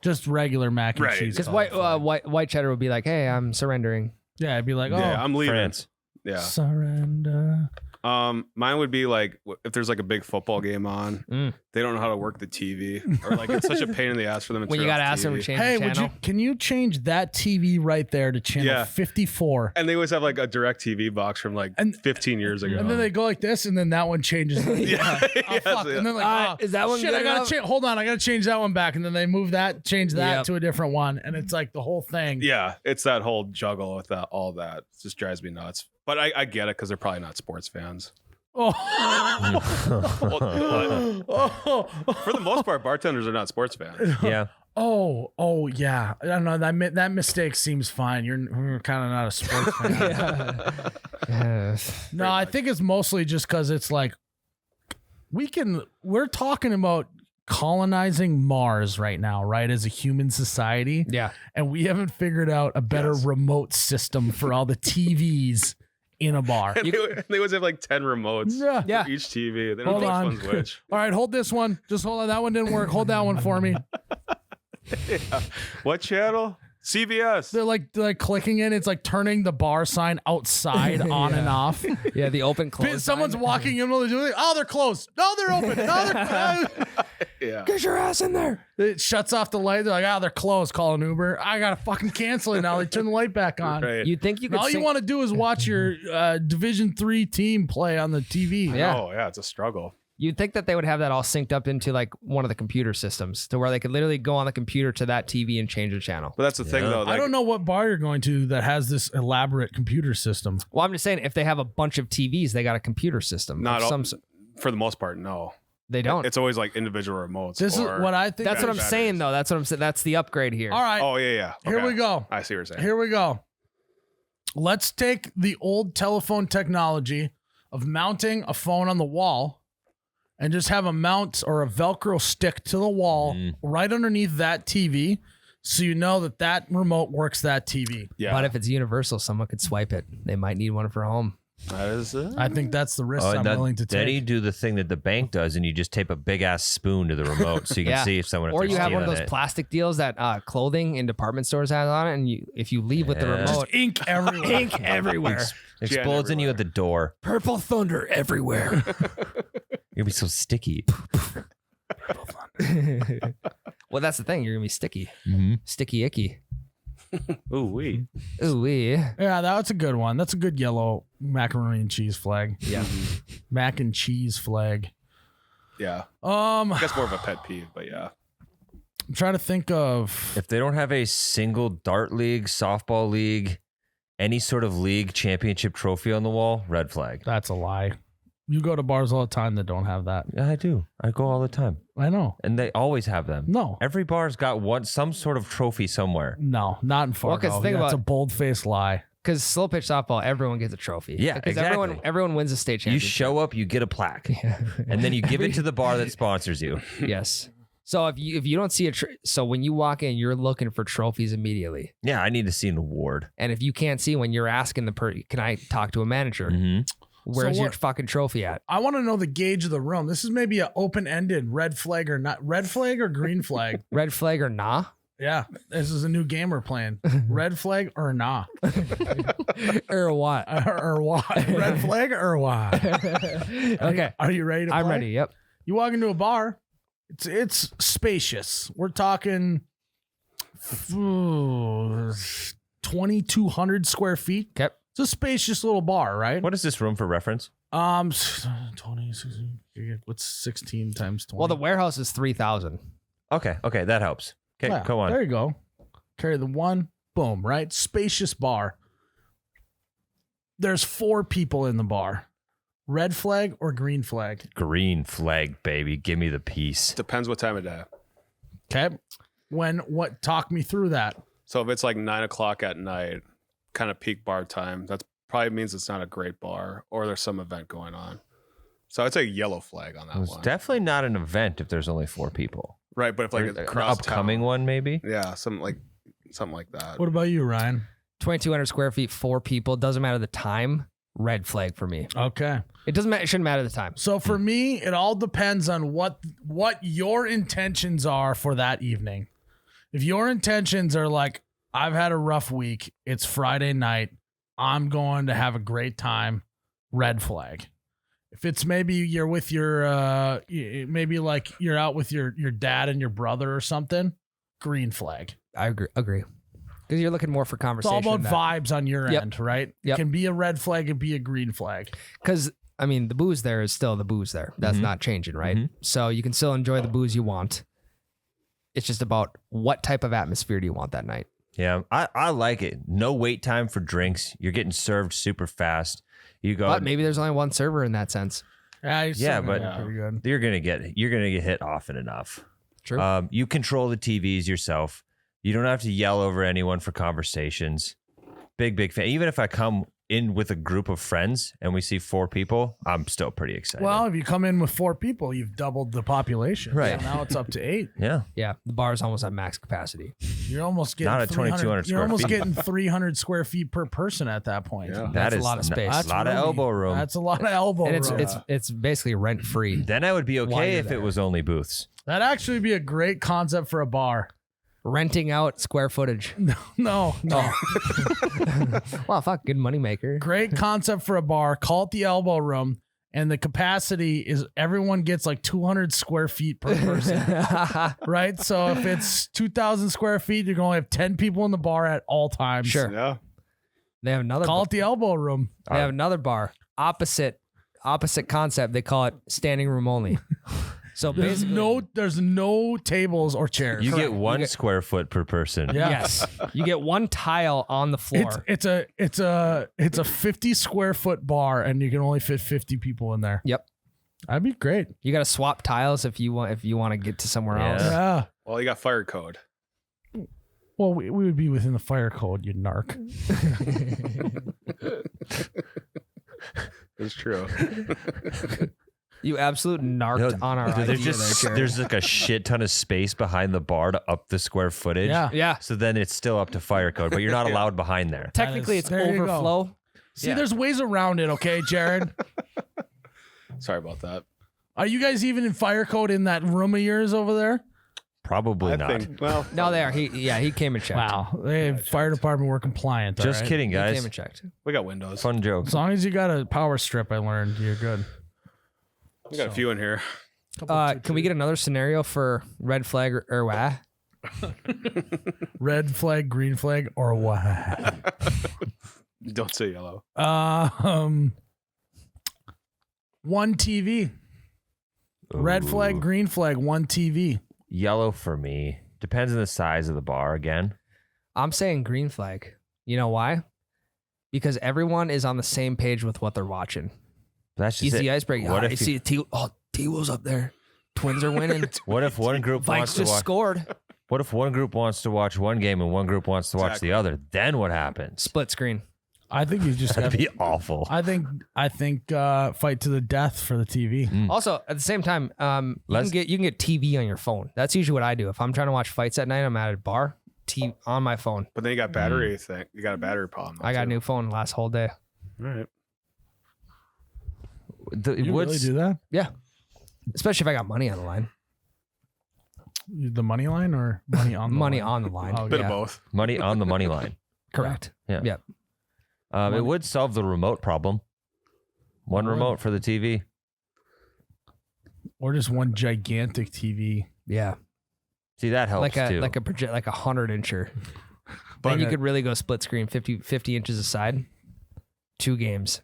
Just regular mac and Right. cheese. Because colored flag. white cheddar would be like, hey, I'm surrendering. Yeah, I'd be like, oh, yeah, I'm leaving. France. Yeah. surrender. Mine would be like if there's like a big football game on, Mm. they don't know how to work the TV, or like it's such a pain in the ass for them to When turn you gotta off ask them to TV. change Hey, the channel. can you change that TV right there to channel Yeah. 54? And they always have like a direct TV box from like And- 15 years ago. And then they go like this, and then that one changes. Yeah. Oh, Yes, fuck. yeah. And then like, Is that one shit, good I gotta enough? change. Hold on, I gotta change that one back, and then they move that, change that Yep. to a different one, and it's like the whole thing. Yeah, it's that whole juggle with that, all that. It just drives me nuts. But I get it because they're probably not sports fans. Oh. Well, for the most part, bartenders are not sports fans. Yeah. Oh, yeah. I don't know. That mistake seems fine. You're kind of not a sports fan. Yes. No, I think it's mostly just because it's like we're talking about colonizing Mars right now, right? As a human society. Yeah. And we haven't figured out a better Yes. remote system for all the TVs in a bar. And they always have like 10 remotes Yeah. for each TV. They don't Hold know on. which one's which. All right, hold this one. Just hold on. That one didn't work. Hold that one for me. Yeah. What channel? CBS. They're like clicking in. It's like turning the bar sign outside on and off. Yeah, the open close. Someone's walking in while they're doing it. Oh, they're closed. No, they're open. No, they're Yeah. Get your ass in there. It shuts off the light. They're like, they're closed. Call an Uber. I gotta fucking cancel it now. They turn the light back on. Right. You'd think you could. All you want to do is watch your Division III team play on the TV. Yeah. Oh, yeah. It's a struggle. You'd think that they would have that all synced up into like one of the computer systems to where they could literally go on the computer to that TV and change the channel. But that's the thing, though. I don't know what bar you're going to that has this elaborate computer system. Well, I'm just saying, if they have a bunch of TVs, they got a computer system. Not of all, some. for the most part, no. They don't. It's always like individual remotes. This is or- what I think. That's what I'm batteries. saying, though. That's what I'm saying. That's the upgrade here. All right. Oh, yeah. Here Okay. we go. I see what you're saying. Here we go. Let's take the old telephone technology of mounting a phone on the wall and just have a mount or a Velcro stick to the wall right underneath that TV, so you know that that remote works that TV. Yeah. But if it's universal, someone could swipe it. They might need one for home. that is I think that's the risk Oh, I'm willing to then you take. do the thing that the bank does, and you just tape a big ass spoon to the remote so you can Yeah. see if someone. Or if you they're have one of stealing those it. plastic deals that clothing in department stores has on it, and if you leave with the Yeah. remote, Just ink everywhere. ink everywhere, Explodes in you at the door. purple thunder everywhere. You'll be so sticky. Well, that's the thing. You're gonna be sticky, Mm-hmm. sticky icky. Ooh, wee. Ooh wee. Yeah, that's a good one. That's a good yellow macaroni and cheese flag. Yeah. Mac and cheese flag. Yeah. I That's more of a pet peeve, but yeah. I'm trying to think of. If they don't have a single dart league, softball league, any sort of league championship trophy on the wall, red flag. That's a lie. You go to bars all the time that don't have that. Yeah, I do. I go all the time, I know. and they always have them. No. Every bar's got some sort of trophy somewhere. No, not in Fargo. 'cause think That's about- a bold-faced lie. Because slow pitch softball, everyone gets a trophy. Yeah, because exactly. everyone wins a state You championship. show up, you get a plaque, and then you give it to the bar that sponsors you. Yes. So if you don't see so when you walk in, you're looking for trophies immediately. Yeah, I need to see an award. And if you can't see when you're asking can I talk to a manager? Mm-hmm. Where's So your what- fucking trophy at? I want to know the gauge of the room. This is maybe an open-ended red flag or not. Red flag or green flag? Red flag or nah? Yeah, this is a new game we're playing. Red flag or nah? Or what? Or what? Red flag or what? Okay. Are you ready to I'm play? ready. Yep. You walk into a bar. It's spacious. We're talking 2,200 square feet. Okay. It's a spacious little bar, right? What is this room for reference? 20, 16, what's 16 times 20? Well, the warehouse is 3,000. Okay, that helps. Okay, Yeah, go on. There you go. Carry the one. Boom, right? Spacious bar. There's 4 people in the bar. Red flag or green flag? Green flag, baby. Give me the piece. Depends what time of day. Okay. Talk me through that. So if it's like 9 o'clock at night, kind of peak bar time, that probably means it's not a great bar or there's some event going on. So I'd say yellow flag on that It's one. definitely not an event if there's only 4 people. Right, but if like Or it's an across upcoming town, one, maybe. yeah, something like that. What about you, Ryan? 2,200 square feet, 4 people. Doesn't matter the time. Red flag for me. Okay. It doesn't matter. It shouldn't matter the time. So for me, it all depends on what your intentions are for that evening. If your intentions are like, I've had a rough week, it's Friday night, I'm going to have a great time, red flag. If it's maybe you're with your maybe like you're out with your dad and your brother or something, green flag. I agree. Because you're looking more for It's conversation. all about vibes on your Yep. end, right? Yep. It can be a red flag and be a green flag. Because, I mean, the booze there is still the booze there. That's Mhm. not changing, right? Mhm. So you can still enjoy the booze you want. It's just about what type of atmosphere do you want that night? Yeah, I like it. No wait time for drinks. You're getting served super fast. You go. But maybe there's only one server in that sense. Yeah, you're still Yeah, gonna but- be pretty good. You're gonna get hit often enough. True. You control the TVs yourself. You don't have to yell over anyone for conversations. Big fan. Even if I come in with a group of friends and we see 4 people, I'm still pretty excited. Well, if you come in with 4 people, you've doubled the population. Right. So now it's up to 8. yeah. Yeah, the bar is almost at max capacity. You're almost getting Not at 2,200 You're square almost feet. getting 300 square feet per person at that point. Yeah. That's a is lot of space. That's a lot of roomy. elbow room. That's a lot of elbow And room. it's basically rent free. Then I would be While okay you're if it there. was only booths. That'd actually be a great concept for a bar. Renting out square footage. No. Well, fuck, good moneymaker. Great concept for a bar. Call it the elbow room. And the capacity is everyone gets like 200 square feet per person. Right? So if it's 2,000 square feet, you're going to have 10 people in the bar at all times. Sure. Yeah. They have another. Call it the elbow room. They have another bar. Opposite concept. They call it standing room only. So There's basically, there's no tables or chairs. You Correct. get 1 You get- square foot per person. Yeah. yes, you get one tile on the floor. It's a 50 square foot bar and you can only fit 50 people in there. Yep. That'd be great. You got to swap tiles if you want to get to somewhere Yeah. else. Yeah. Well, you got fire code. Well, we would be within the fire code, you narc. It's true. You absolute narked No, on our there's idea just there, Jared. there's like a shit ton of space behind the bar to up the square footage. Yeah. Yeah. So then it's still up to fire code, but you're not Yeah. allowed behind there. Technically, it's there you go. overflow. See, Yeah. there's ways around it, okay, Jared? Sorry about that. Are you guys even in fire code in that room of yours over there? Probably I not. think. Well, No, they are. He came and checked. Wow. They fire department were compliant. all Just right? kidding, He came guys. and checked. we got windows. Fun joke. As long as you got a power strip, I learned you're good. We got a few in here. Can we get another scenario for red flag or what? Red flag, green flag, or what? Don't say yellow. One TV. Red flag, Ooh. green flag, one TV. Yellow for me. Depends on the size of the bar again. I'm saying green flag. You know why? Because everyone is on the same page with what they're watching. That's just Easy it. icebreaker. What I if see T-Will's up there. Twins are winning. What if one group Vikes wants to just watch? scored. What if one group wants to watch one game and one group wants to watch Exactly. the other? Then what happens? Split screen. I think you just That'd have. be awful. I think fight to the death for the TV. Also, at the same time, you Let's- can get TV on your phone. That's usually what I do. If I'm trying to watch fights at night, I'm at a bar, on my phone. But then you got battery thing. You got a battery problem. I got a too. new phone last whole day. All right. You really do that? Yeah. Especially if I got money on the line. The money line or money on the Money line? on the line. Oh, Bit yeah. of both. Money on the money line. Correct. Yeah. Yep. It would solve the remote problem. One Would. remote for the TV. Or just one gigantic TV. Yeah. See, that helps too. like a 100-incher. But Then you could really go split screen 50 inches aside. 2 games.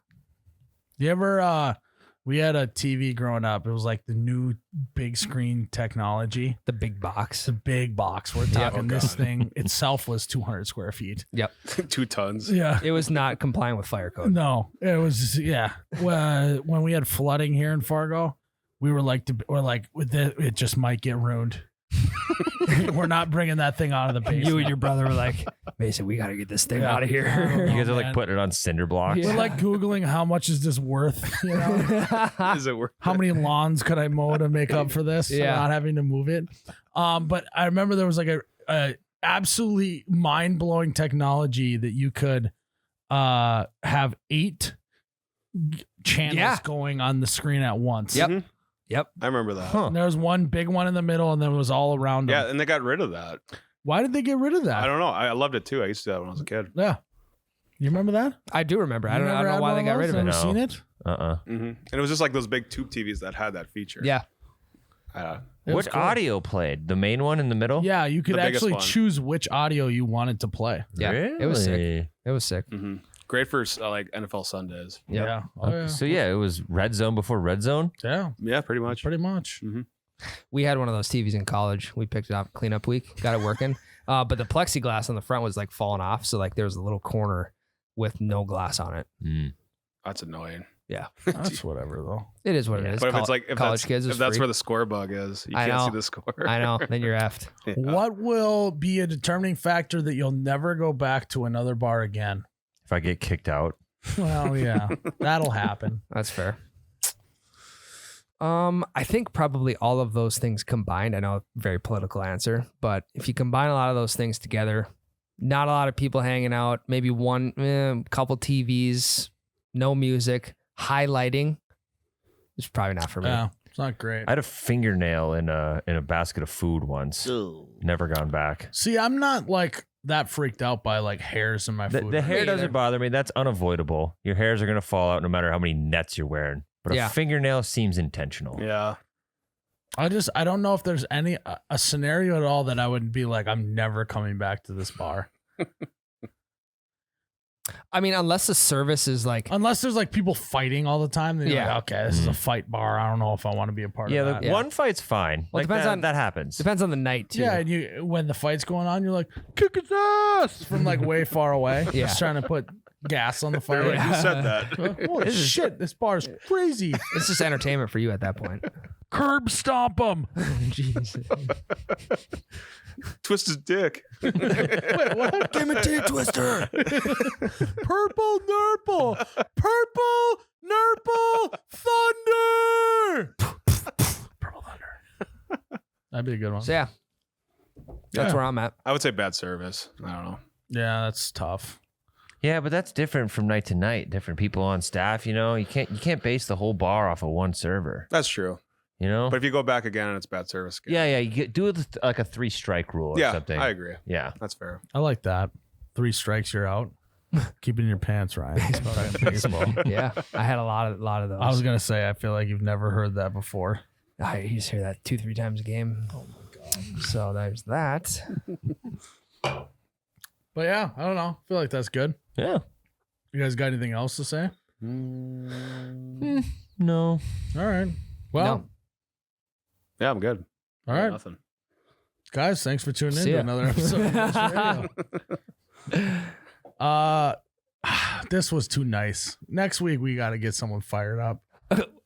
You ever we had a TV growing up. It was like the new big screen technology. The big box. The big box. We're Yeah. talking Oh, this God. thing itself was 200 square feet. Yep. 2 tons. Yeah. It was not compliant with fire code. No, it was yeah. When we had flooding here in Fargo, we're like it just might get ruined. We're not bringing that thing out of the basement. You and your brother were like, Mason, we got to get this thing Yeah. out of I don't here. know. you guys are man. like putting it on cinder blocks. Yeah. We're like Googling how much is this worth? You know, Is it worth how it? many lawns could I mow to make up for this? Yeah. Not having to move it. But I remember there was like a absolutely mind blowing technology that you could have 8 channels Yeah. going on the screen at once. Yep. Mhm. Yep. I remember that. Huh. And there was one big one in the middle, and then it was all around them. Yeah, and they got rid of that. Why did they get rid of that? I don't know. I loved it too. I used to do that when I was a kid. Yeah. You remember that? I do remember. I You don't never know had why they one got rid of those? it. Never No. seen it? And it was just like those big tube TVs that had that feature. Yeah. Uh, It was What cool. audio played? The main one in the middle? Yeah, you could The biggest actually one. choose which audio you wanted to play. Yeah. Really? It was sick. It was sick. mhm. Great for like NFL Sundays. Yep. Yeah. Oh, Okay, yeah. So yeah, it was red zone before red zone. Yeah, Yeah, pretty much. pretty much. We had one of those TVs in college. We picked it up cleanup week, got it working. But the plexiglass on the front was like falling off. So like there was a little corner with no glass on it. That's annoying. That's whatever though. It is what it is. But if it's like if college that's, kids, if it's that's free. where the score bug is, you I can't see know. the score. I know. Then you're effed. Yeah. What will be a determining factor that you'll never go back to another bar again? If I get kicked out, Well, yeah, that'll happen. That's fair. I think probably all of those things combined. I know, very political answer, but if you combine a lot of those things together, not a lot of people hanging out, maybe couple TVs, no music, high lighting. It's probably not for me. Yeah, it's not great. I had a fingernail in a basket of food once. Never gone back. See, I'm not like that freaked out by like hairs in my The, food. the hair Me either. doesn't bother me. That's unavoidable. Your hairs are gonna fall out no matter how many nets you're wearing. But Yeah. a fingernail seems intentional. Yeah. I don't know if there's any a scenario at all that I would be like, I'm never coming back to this bar. I mean, unless the service is like, Unless there's like people fighting all the time, then you're Yeah. like, okay, this is a fight bar. I don't know if I want to be a part Yeah, of the that. Yeah. one fight's fine. Well, Like depends that, on- that happens. depends on the night too. Yeah, and you when the fight's going on, you're like, kick his ass from like way far away. Yeah. Just trying to put gas on the They're fire. like, who said that? Holy shit, this bar's crazy. It's just entertainment for you at that point. Curb stomp him. Jesus. Twist his dick. Wait, what? Give me tea twister. Purple Nurple. Purple Nurple Thunder. Purple Thunder. That'd be a good one. So yeah, that's Yeah. where I'm at. I would say bad service. I don't know. Yeah, that's tough. Yeah, but that's different from night to night. Different people on staff. You know, you can't base the whole bar off of one server. That's true. You know. But if you go back again and it's bad service again. Yeah. You do it like a 3-strike rule or Yeah, something. I agree. Yeah. That's fair. I like that. 3 strikes, you're out. Keeping your pants right. Baseball. Yeah, I had a lot of those. I was gonna say, I feel like you've never heard that before. I used to hear that 2-3 times a game. Oh my god. So there's that. But yeah, I don't know. I feel like that's good. Yeah. You guys got anything else to say? No. All right. Well, No. Yeah, I'm good. all right, Nothing. guys. Thanks for tuning in See to ya. another episode of this radio. This was too nice. Next week we got to get someone fired up.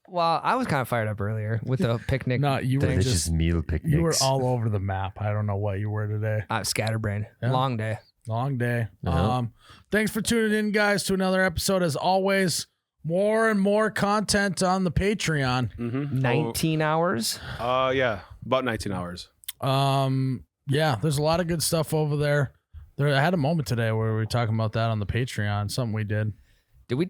Well, I was kind of fired up earlier with the picnic. No, you were Delicious just meal picnics. you were all over the map. I don't know what you were today. Scatterbrain. Yeah. Long day. Long day. Uh-huh. Thanks for tuning in, guys, to another episode. As always, more and more content on the Patreon. Mm-hmm. 19 hours. Yeah, about 19 hours. Yeah, there's a lot of good stuff over there. I had a moment today where we were talking about that on the Patreon, something we did. Did we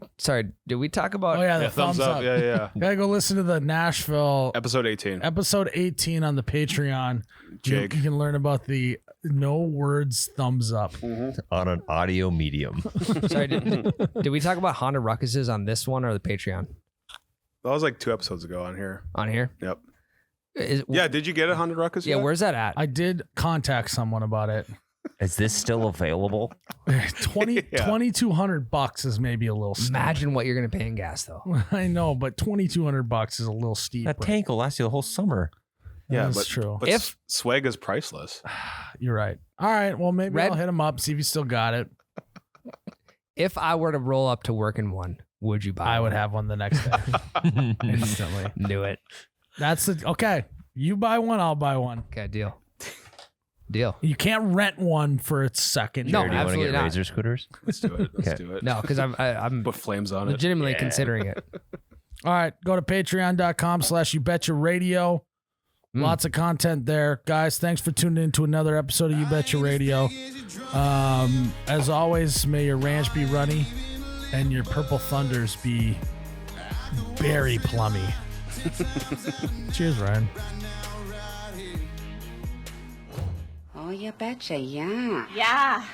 talk about? Oh yeah, the Yeah, thumbs up. Yeah, yeah. Gotta go listen to the Nashville Episode 18. episode 18 on the Patreon. Jake. You can learn about the no words thumbs up. on an audio medium. Sorry, did we talk about Honda Ruckuses on this one or the Patreon? That was like 2 episodes ago on here. On here? Yep. Yeah. Did you get 100 Ruckus? Yeah, yet? where's that at? I did contact someone about it. Is this still available? 2,200 bucks is maybe a little steep. Imagine what you're gonna pay in gas though. I know, but 2,200 bucks is a little steep. That tank will last you the whole summer. Yeah, That's but true. But If- swag is priceless. You're right. All right. Well, maybe Red- I'll hit him up, see if he still got it. If I were to roll up to work in one, would you buy? I would one? have one the next day. Instantly. Do it. That's the okay. You buy one, I'll buy one. Okay, deal. Deal. You can't rent one for its second. No, Or do you want to absolutely get not. razor scooters? Let's do it. Let's Okay. do it. No, because I'm Put flames on it. legitimately considering it. All right. Go to patreon.com/YouBetchaRadio. Lots of content there. Guys, thanks for tuning in to another episode of You Betcha Radio. As always, may your ranch be runny and your purple thunders be berry plummy. Cheers, Ryan. Oh, you betcha, yeah. Yeah.